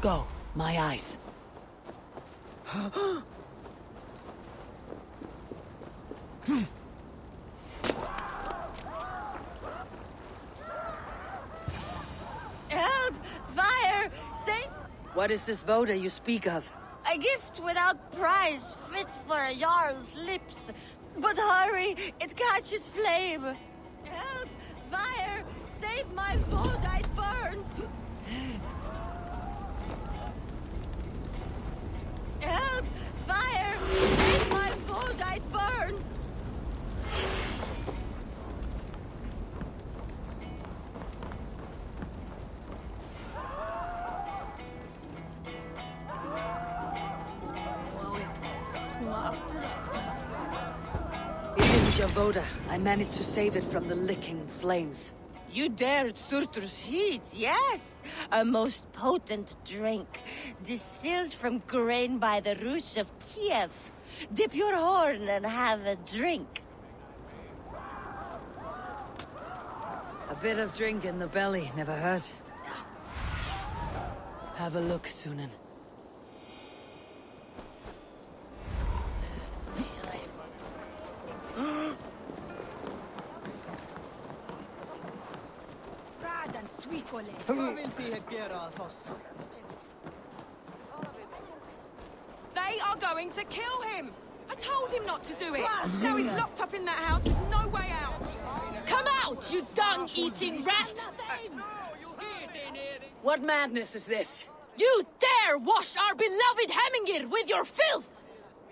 Go, my eyes. Help! Fire! Save... What is this voda you speak of? A gift without price, fit for a Jarl's lips. But hurry, it catches flame. Help! Fire! Save my voda, it burns! Help! Fire! Save my voda, it burns! It isn't your voda. I managed to save it from the licking flames. You dared Surtur's heat, yes! A most potent drink, distilled from grain by the Rus of Kiev. Dip your horn and have a drink. A bit of drink in the belly never hurt. Have a look, Sunan. They are going to kill him! I told him not to do it! Now he's locked up in that house with no way out! Come out, you dung-eating rat! What madness is this? You dare wash our beloved Hemmingir with your filth!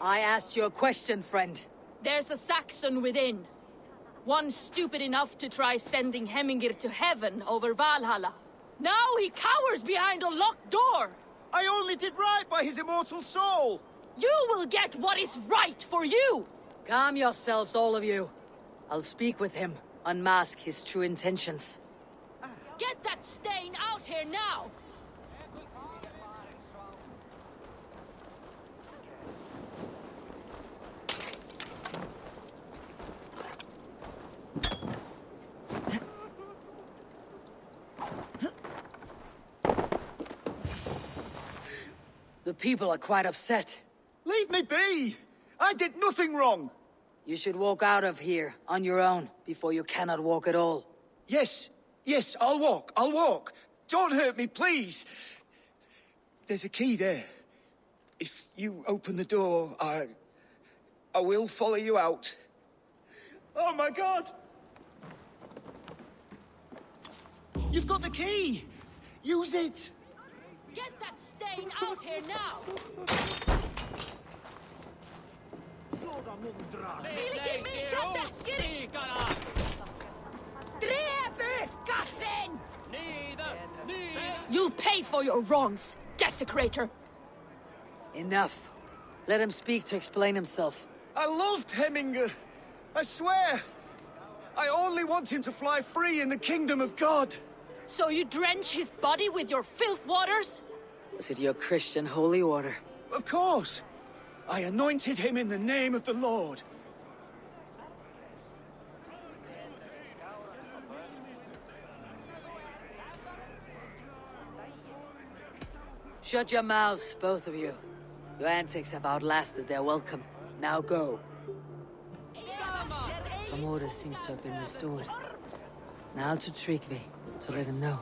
I asked you a question, friend. There's a Saxon within. One stupid enough to try sending Hemmingir to heaven over Valhalla. Now he cowers behind a locked door! I only did right by his immortal soul! You will get what is right for you! Calm yourselves, all of you. I'll speak with him, unmask his true intentions. Get that stain out here now! The people are quite upset. Leave me be! I did nothing wrong! You should walk out of here, on your own, before you cannot walk at all. Yes, yes, I'll walk. Don't hurt me, please! There's a key there. If you open the door, I will follow you out. Oh my God! You've got the key! Use it! Get that stain out here now! Vilken mikrosäker! Dreper gassen! You'll pay for your wrongs, desecrator! Enough. Let him speak to explain himself. I loved Hemminger. I swear. I only want him to fly free in the kingdom of God. So you drench his body with your filth waters? Was it your Christian holy order? Of course. I anointed him in the name of the Lord. Shut your mouths, both of you. Your antics have outlasted their welcome. Now go. Some order seems to have been restored. Now to Tryggvi, to let him know.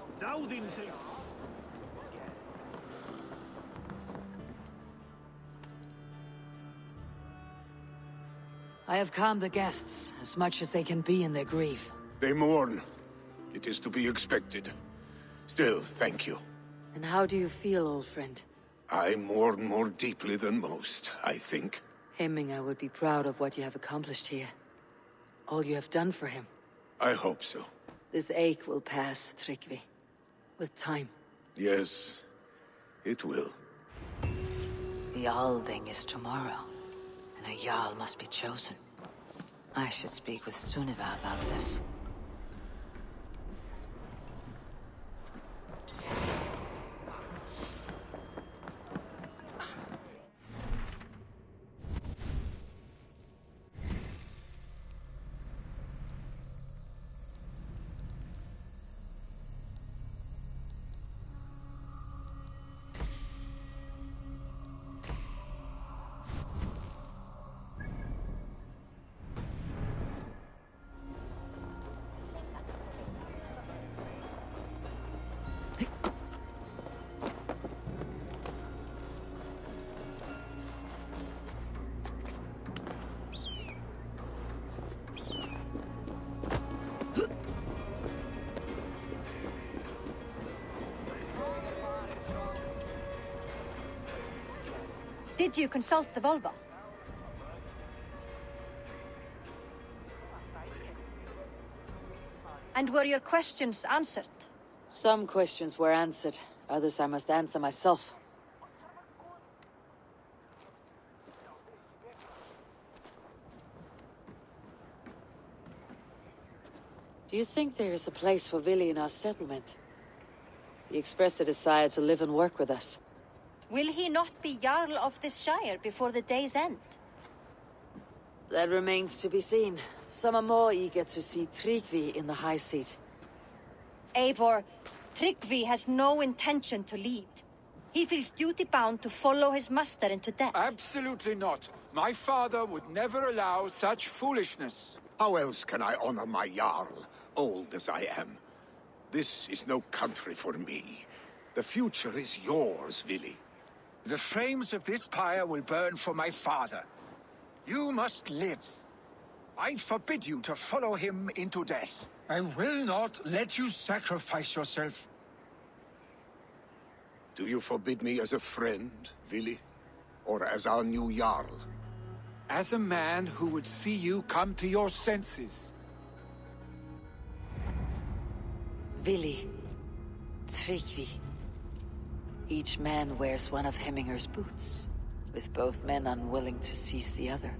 I have calmed the guests, as much as they can be in their grief. They mourn. It is to be expected. Still, thank you. And how do you feel, old friend? I mourn more deeply than most, I think. Hemminger would be proud of what you have accomplished here. All you have done for him. I hope so. This ache will pass, Tryggvi. With time. Yes, it will. The Althing is tomorrow, and a Jarl must be chosen. I should speak with Sunniva about this. Did you consult the Volva? And were your questions answered? Some questions were answered. Others I must answer myself. Do you think there is a place for Vili in our settlement? He expressed a desire to live and work with us. Will he not be Jarl of this Shire before the day's end? That remains to be seen. Some are more eager to see Tryggvi in the high seat. Eivor, Tryggvi has no intention to lead. He feels duty-bound to follow his master into death. Absolutely not. My father would never allow such foolishness. How else can I honor my Jarl, old as I am? This is no country for me. The future is yours, Vili. The flames of this pyre will burn for my father. You must live. I forbid you to follow him into death. I will not let you sacrifice yourself. Do you forbid me as a friend, Vili? Or as our new Jarl? As a man who would see you come to your senses. Vili. Tryggvi. Each man wears one of Hemminger's boots, with both men unwilling to seize the other.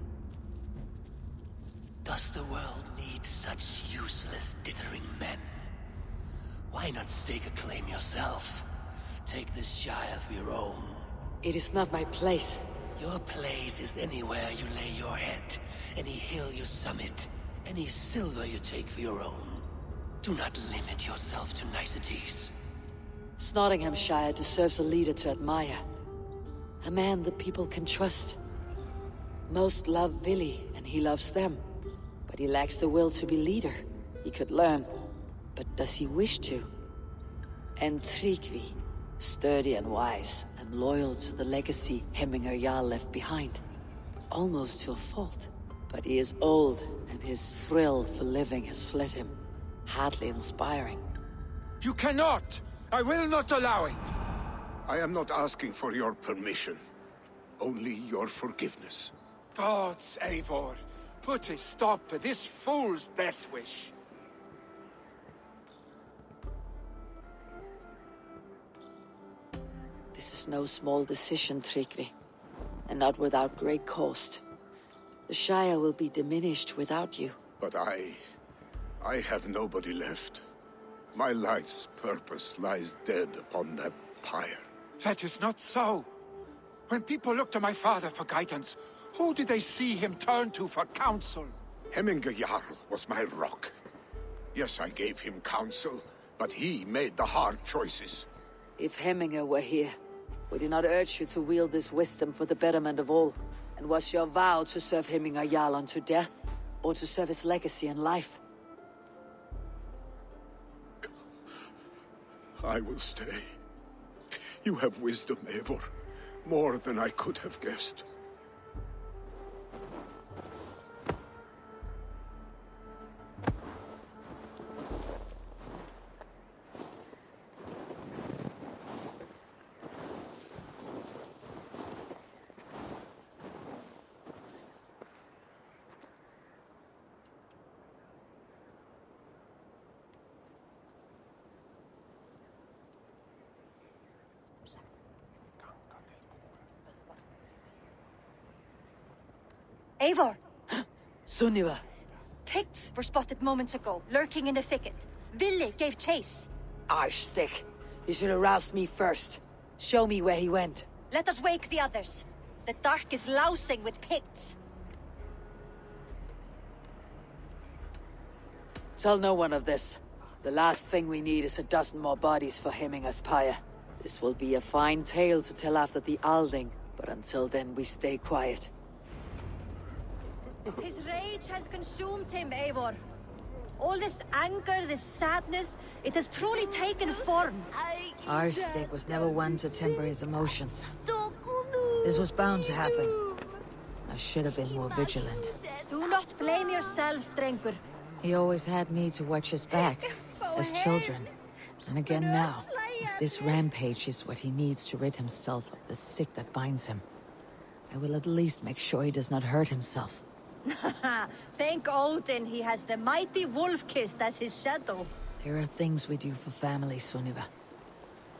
Does the world need such useless, dithering men? Why not stake a claim yourself? Take this Shire for your own. It is not my place. Your place is anywhere you lay your head, any hill you summit, any silver you take for your own. Do not limit yourself to niceties. Nottinghamshire deserves a leader to admire. A man the people can trust. Most love Vili, and he loves them. But he lacks the will to be leader. He could learn, but does he wish to? And Tryggvi, sturdy and wise, and loyal to the legacy Hemminger Jarl left behind. Almost to a fault. But he is old, and his thrill for living has fled him. Hardly inspiring. You cannot! I will not allow it! I am not asking for your permission. Only your forgiveness. Gods, Eivor, put a stop to this fool's death wish. This is no small decision, Tryggvi. And not without great cost. The Shire will be diminished without you. But I have nobody left. My life's purpose lies dead upon that pyre. That is not so. When people look to my father for guidance, who did they see him turn to for counsel? Hemminger Jarl was my rock. Yes, I gave him counsel, but he made the hard choices. If Hemminger were here, would he not urge you to wield this wisdom for the betterment of all? And was your vow to serve Hemminger Jarl unto death, or to serve his legacy in life? I will stay. You have wisdom, Eivor. More than I could have guessed. Eivor! Sunniva! Picts were spotted moments ago, lurking in the thicket. Vili gave chase. Arstick! You should have roused me first. Show me where he went. Let us wake the others. The dark is lousing with Picts. Tell no one of this. The last thing we need is a dozen more bodies for Hemminger's pyre. This will be a fine tale to tell after the Alding, but until then we stay quiet. His rage has consumed him, Eivor. All this anger, this sadness, it has truly taken form. Arstick was never one to temper his emotions. This was bound to happen. I should have been more vigilant. Do not blame yourself, Drengur. He always had me to watch his back, as children. And again now, if this rampage is what he needs to rid himself of the sick that binds him, I will at least make sure he does not hurt himself. Thank Odin he has the mighty Wolf-Kissed as his shadow. There are things we do for family, Sunniva.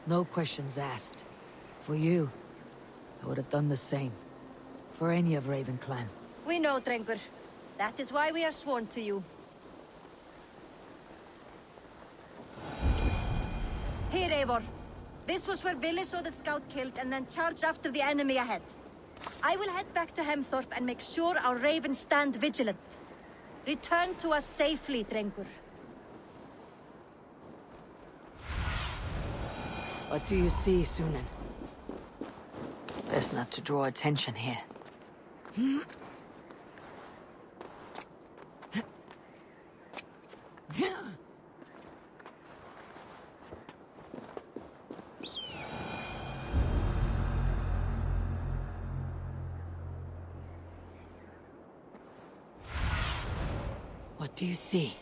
No questions asked. For you, I would have done the same. For any of Raven Clan. We know, Drengur. That is why we are sworn to you. Here, Eivor. This was where Vili saw the scout killed and then charged after the enemy ahead. I will head back to Hemthorpe and make sure our ravens stand vigilant. Return to us safely, Drengur. What do you see, Sunan? Best not to draw attention here. What do you see?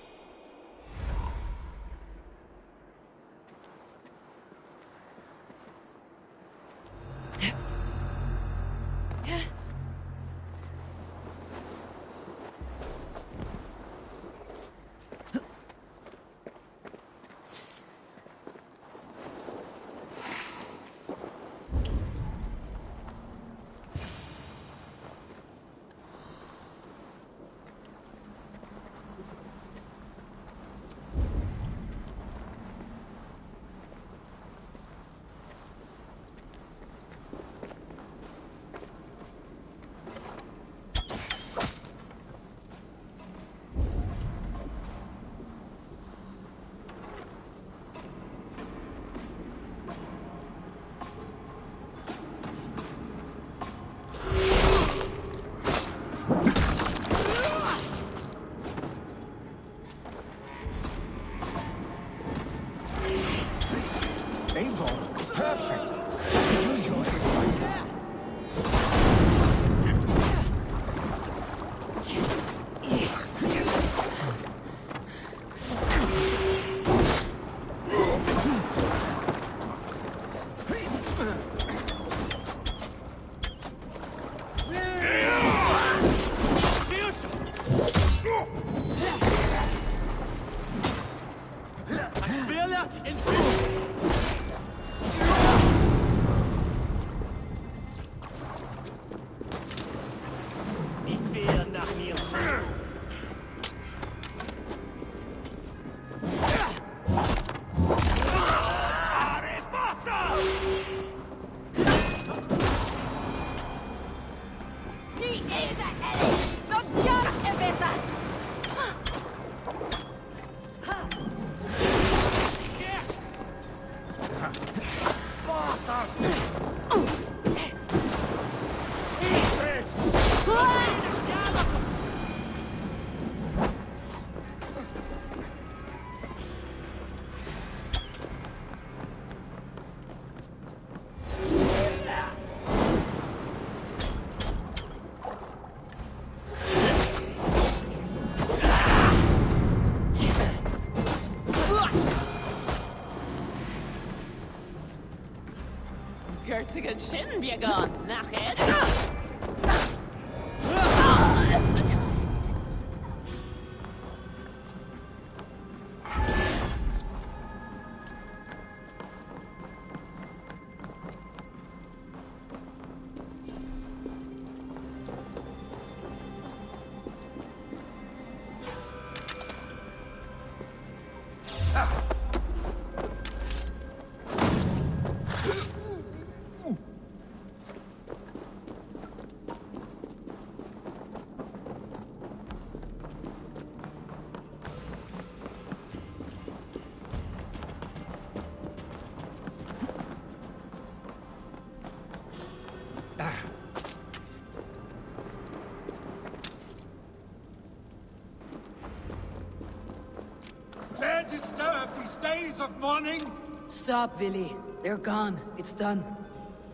Good shin, Björn. Nachher. Dare disturb these days of mourning? Stop, Willy. They're gone. It's done.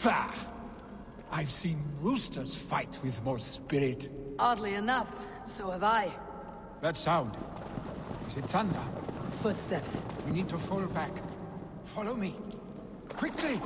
Bah! I've seen roosters fight with more spirit. Oddly enough, so have I. That sound. Is it thunder? Footsteps. We need to fall back. Follow me. Quickly!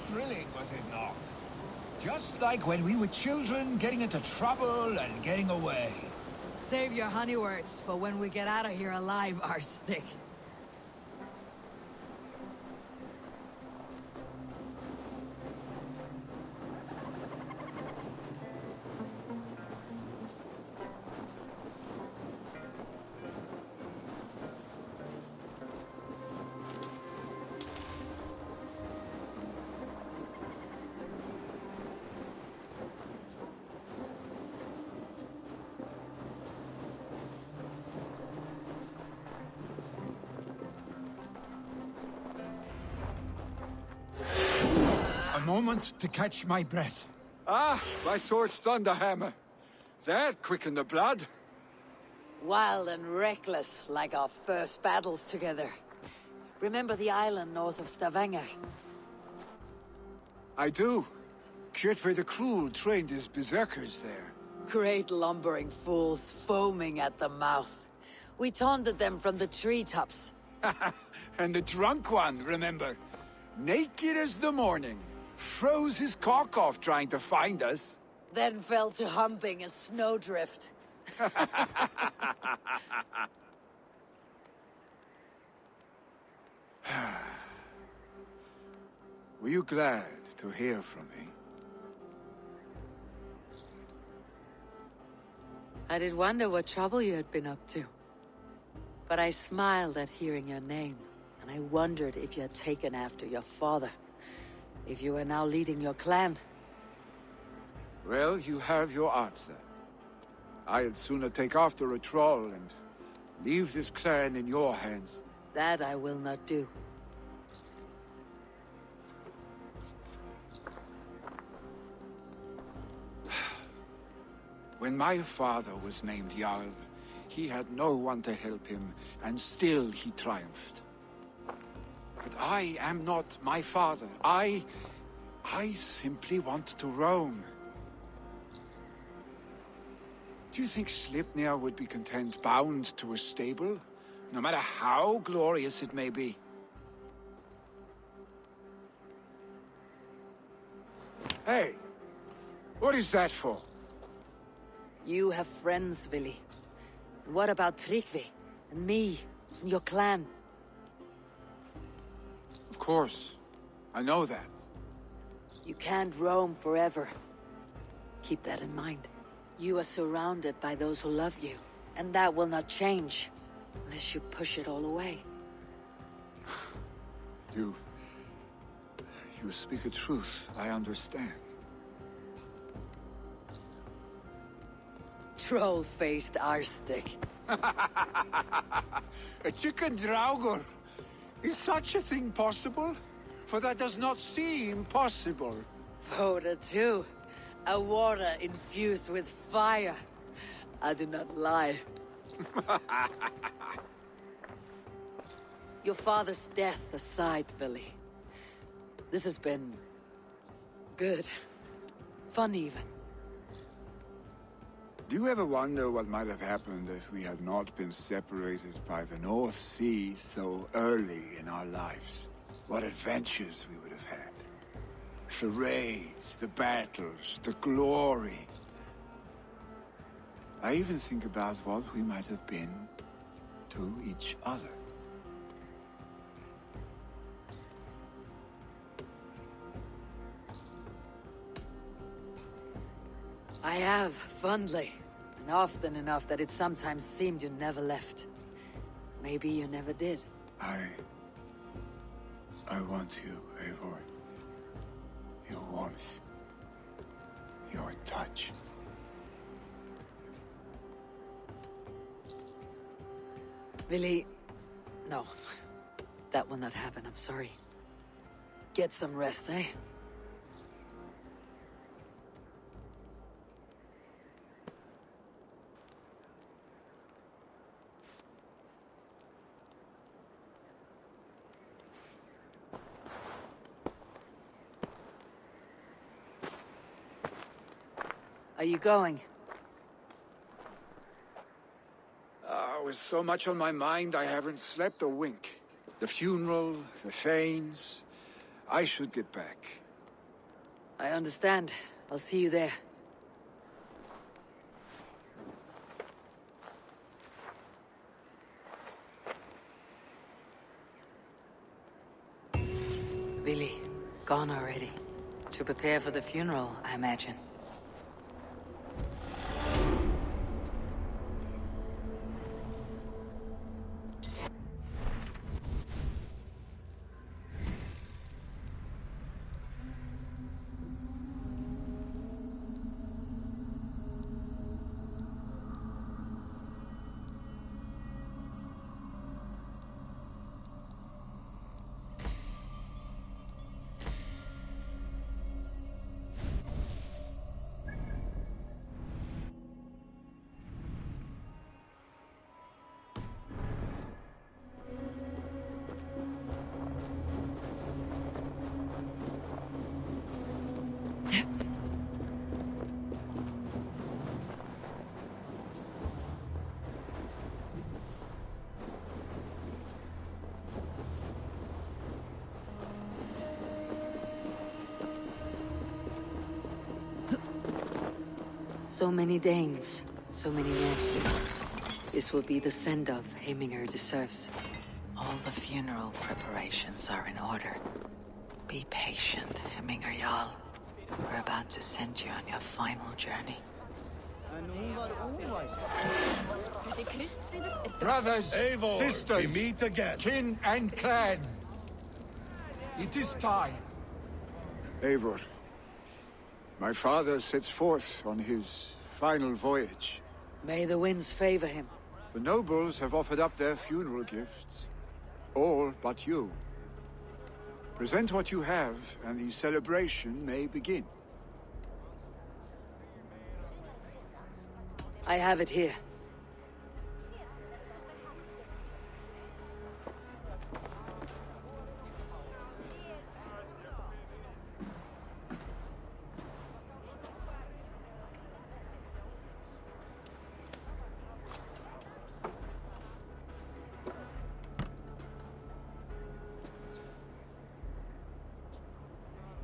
Thrilling, was it not? Just like when we were children, getting into trouble and getting away. Save your honey words for when we get out of here alive, Arstick. A moment to catch my breath. Ah, my sword's thunderhammer. That quickened the blood. Wild and reckless, like our first battles together. Remember the island north of Stavanger? I do. Kjotve the Cruel trained his berserkers there. Great lumbering fools, foaming at the mouth. We taunted them from the treetops. And the drunk one, remember? Naked as the morning. Froze his cock off trying to find us. Then fell to humping a snowdrift. Were you glad to hear from me? I did wonder what trouble you had been up to. But I smiled at hearing your name, and I wondered if you had taken after your father. If you were now leading your clan. Well, you have your answer. I'd sooner take after a troll and leave this clan in your hands. That I will not do. When my father was named Jarl, he had no one to help him, and still he triumphed. But I am not my father. I simply want to roam. Do you think Sleipnir would be content bound to a stable, no matter how glorious it may be? Hey, what is that for? You have friends, Willy. What about Tryggvi, and me, and your clan? Of course. I know that. You can't roam forever. Keep that in mind. You are surrounded by those who love you, and that will not change unless you push it all away. You speak a truth. I understand. Troll-faced arstick. A chicken draugr. Is such a thing possible? For that does not seem possible. Voda too. A water infused with fire. I do not lie. Your father's death aside, Billy. This has been... good. Fun even. Do you ever wonder what might have happened if we had not been separated by the North Sea so early in our lives? What adventures we would have had. The raids, the battles, the glory. I even think about what we might have been to each other. I have, fondly. And often enough that it sometimes seemed you never left. Maybe you never did. I want you, Eivor. Your warmth. Your touch. Billy... no. That will not happen, I'm sorry. Get some rest, eh? Are you going? With so much on my mind, I haven't slept a wink. The funeral, the Thanes... I should get back. I understand. I'll see you there. Billy, gone already. To prepare for the funeral, I imagine. So many Danes, so many Norse. This will be the send-off Heminger deserves. All the funeral preparations are in order. Be patient, Heminger Jarl. We're about to send you on your final journey. Brothers, Eivor, sisters, we meet again. Kin and clan. It is time. Eivor, my father sets forth on his final voyage. May the winds favor him. The nobles have offered up their funeral gifts. All but you. Present what you have, and the celebration may begin. I have it here.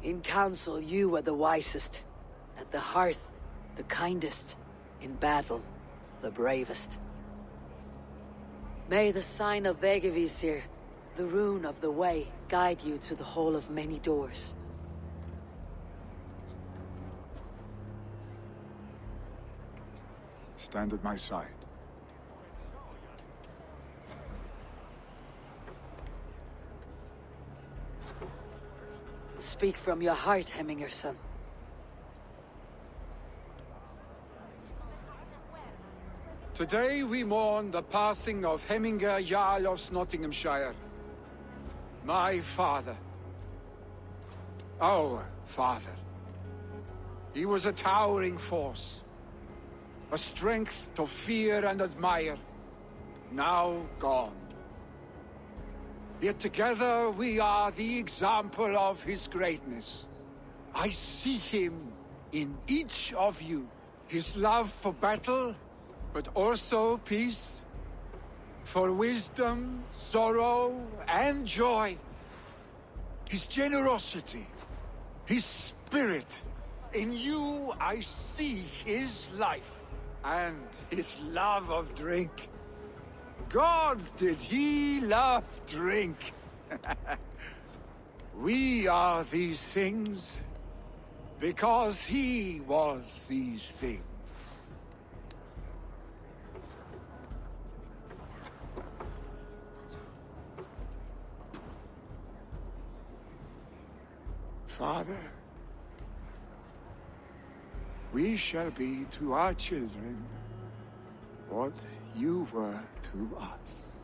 In council, you were the wisest. At the hearth, the kindest. In battle, the bravest. May the sign of Vegevisir, the rune of the way, guide you to the Hall of Many Doors. stand at my side. Speak from your heart, Hemminger, son. Today we mourn the passing of Hemminger Jarl of Nottinghamshire. My father. Our father. He was a towering force. A strength to fear and admire. Now gone. Yet together we are the example of his greatness. I see him in each of you. His love for battle, but also peace. For wisdom, sorrow, and joy. His generosity. His spirit. In you I see his life. And his love of drink. Gods, did he love drink! We are these things because he was these things. Father, we shall be to our children what you were to us.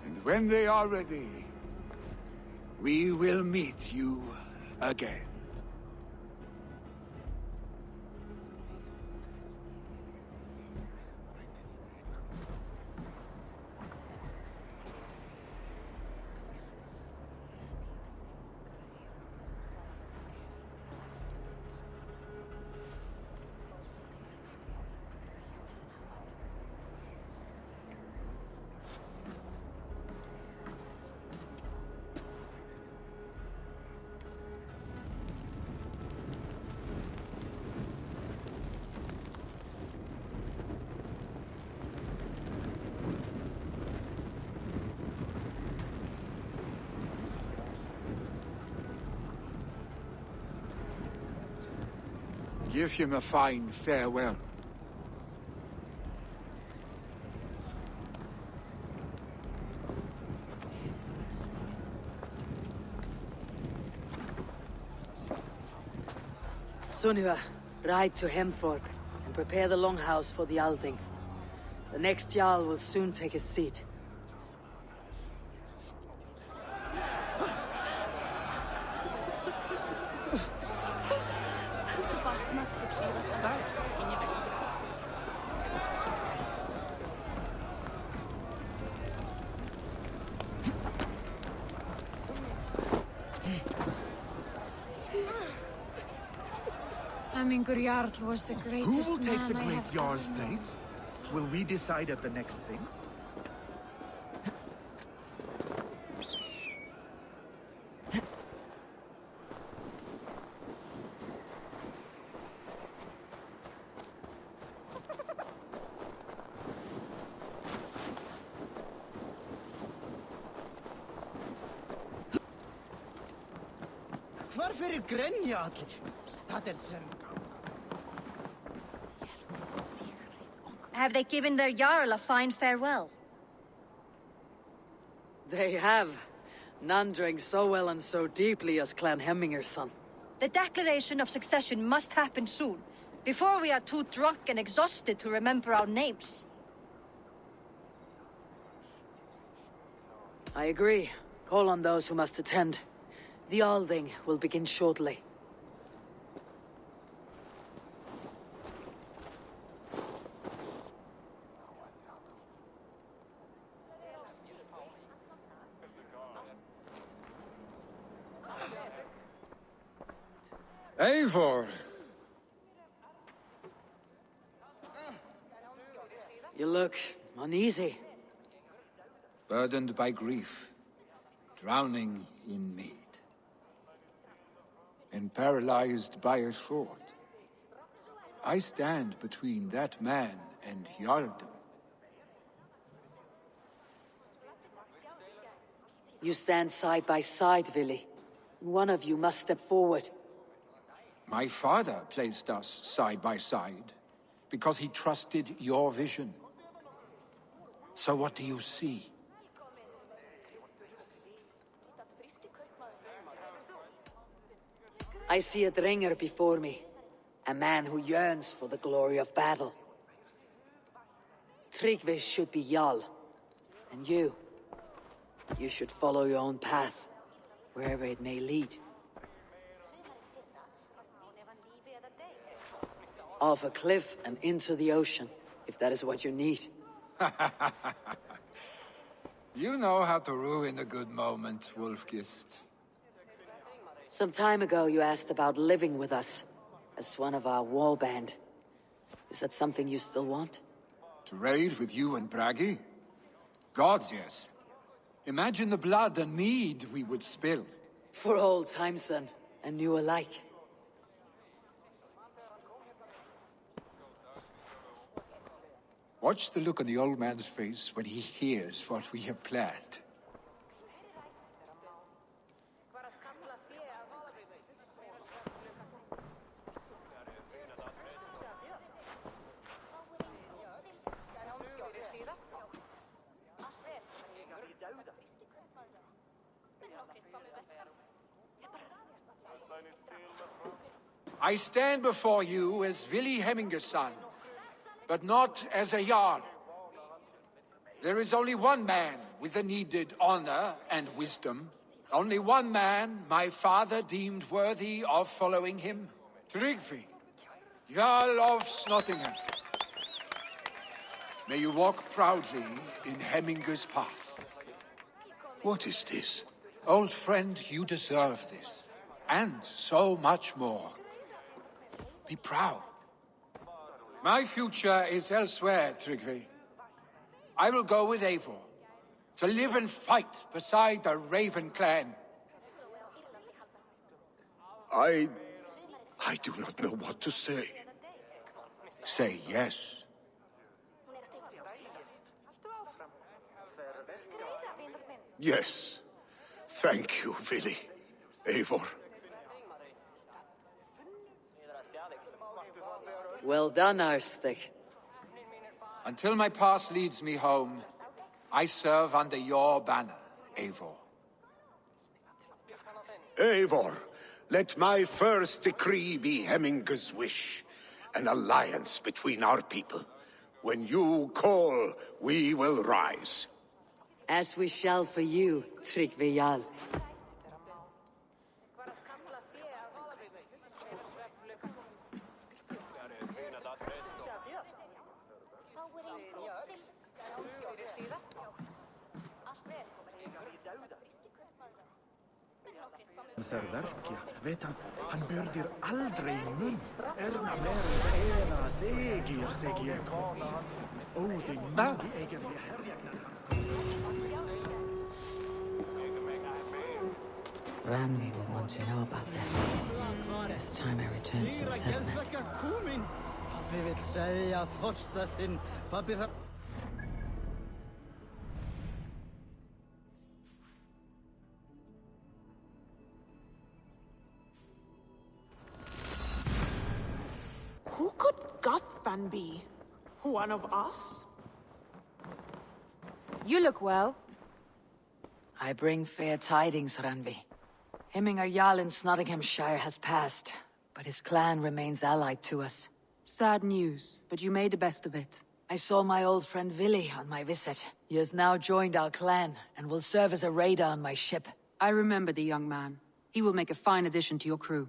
And when they are ready, we will meet you again. Give him a fine farewell. Sunniva, ride to Hemthorpe and prepare the Longhouse for the Althing. The next Jarl will soon take his seat. Hemminger Jarl was the greatest Who will take man the I Great have Jarl's ever known. place? Will we decide at the next thing? Hvar fyrir grenja allir? Það sem... Have they given their Jarl a fine farewell? They have. None drank so well and so deeply as Clan Hemminger's son. The declaration of succession must happen soon, before we are too drunk and exhausted to remember our names. I agree. Call on those who must attend. The Althing will begin shortly. Eivor! You look uneasy. Burdened by grief, drowning in mead, and paralyzed by a sword. I stand between that man and Jarldom. You stand side by side, Vili. One of you must step forward. My father placed us side by side, because he trusted your vision. So what do you see? I see a Dringer before me. A man who yearns for the glory of battle. Tryggvi should be Jarl. And you should follow your own path, wherever it may lead. Off a cliff and into the ocean, if that is what you need. You know how to ruin a good moment, Wolfgist. Some time ago you asked about living with us, as one of our war band. Is that something you still want? To raid with you and Bragi? Gods, yes. Imagine the blood and mead we would spill. For old times then, and new alike. Watch the look on the old man's face when he hears what we have planned. I stand before you as Vili Hemminger's son, but not as a Jarl. There is only one man with the needed honor and wisdom. Only one man my father deemed worthy of following him. Tryggvi, Jarl of Snottingham. May you walk proudly in Hemminger's path. What is this? Old friend, you deserve this. And so much more. Be proud. My future is elsewhere, Tryggvi. I will go with Eivor, to live and fight beside the Raven clan. I do not know what to say. Say yes. Yes. Thank you, Vili. Eivor. Well done, Arstig. Until my path leads me home, I serve under your banner, Eivor. Eivor, let my first decree be Hemminger's wish. An alliance between our people. When you call, we will rise. As we shall for you, Tryggvi Jarl. Verkja, vet han börjar aldrig mun. Erna mer ena degir sig i kana. Odin magi äger vi Ranvi will want to know about this. This time I return to the settlement. Pappi vill säga första sin. Pappi har... Who could Gothban be? One of us? You look well. I bring fair tidings, Ranvi. Hemminger Jarl in Snottinghamshire has passed, but his clan remains allied to us. Sad news, but you made the best of it. I saw my old friend Vili on my visit. He has now joined our clan, and will serve as a raider on my ship. I remember the young man. He will make a fine addition to your crew.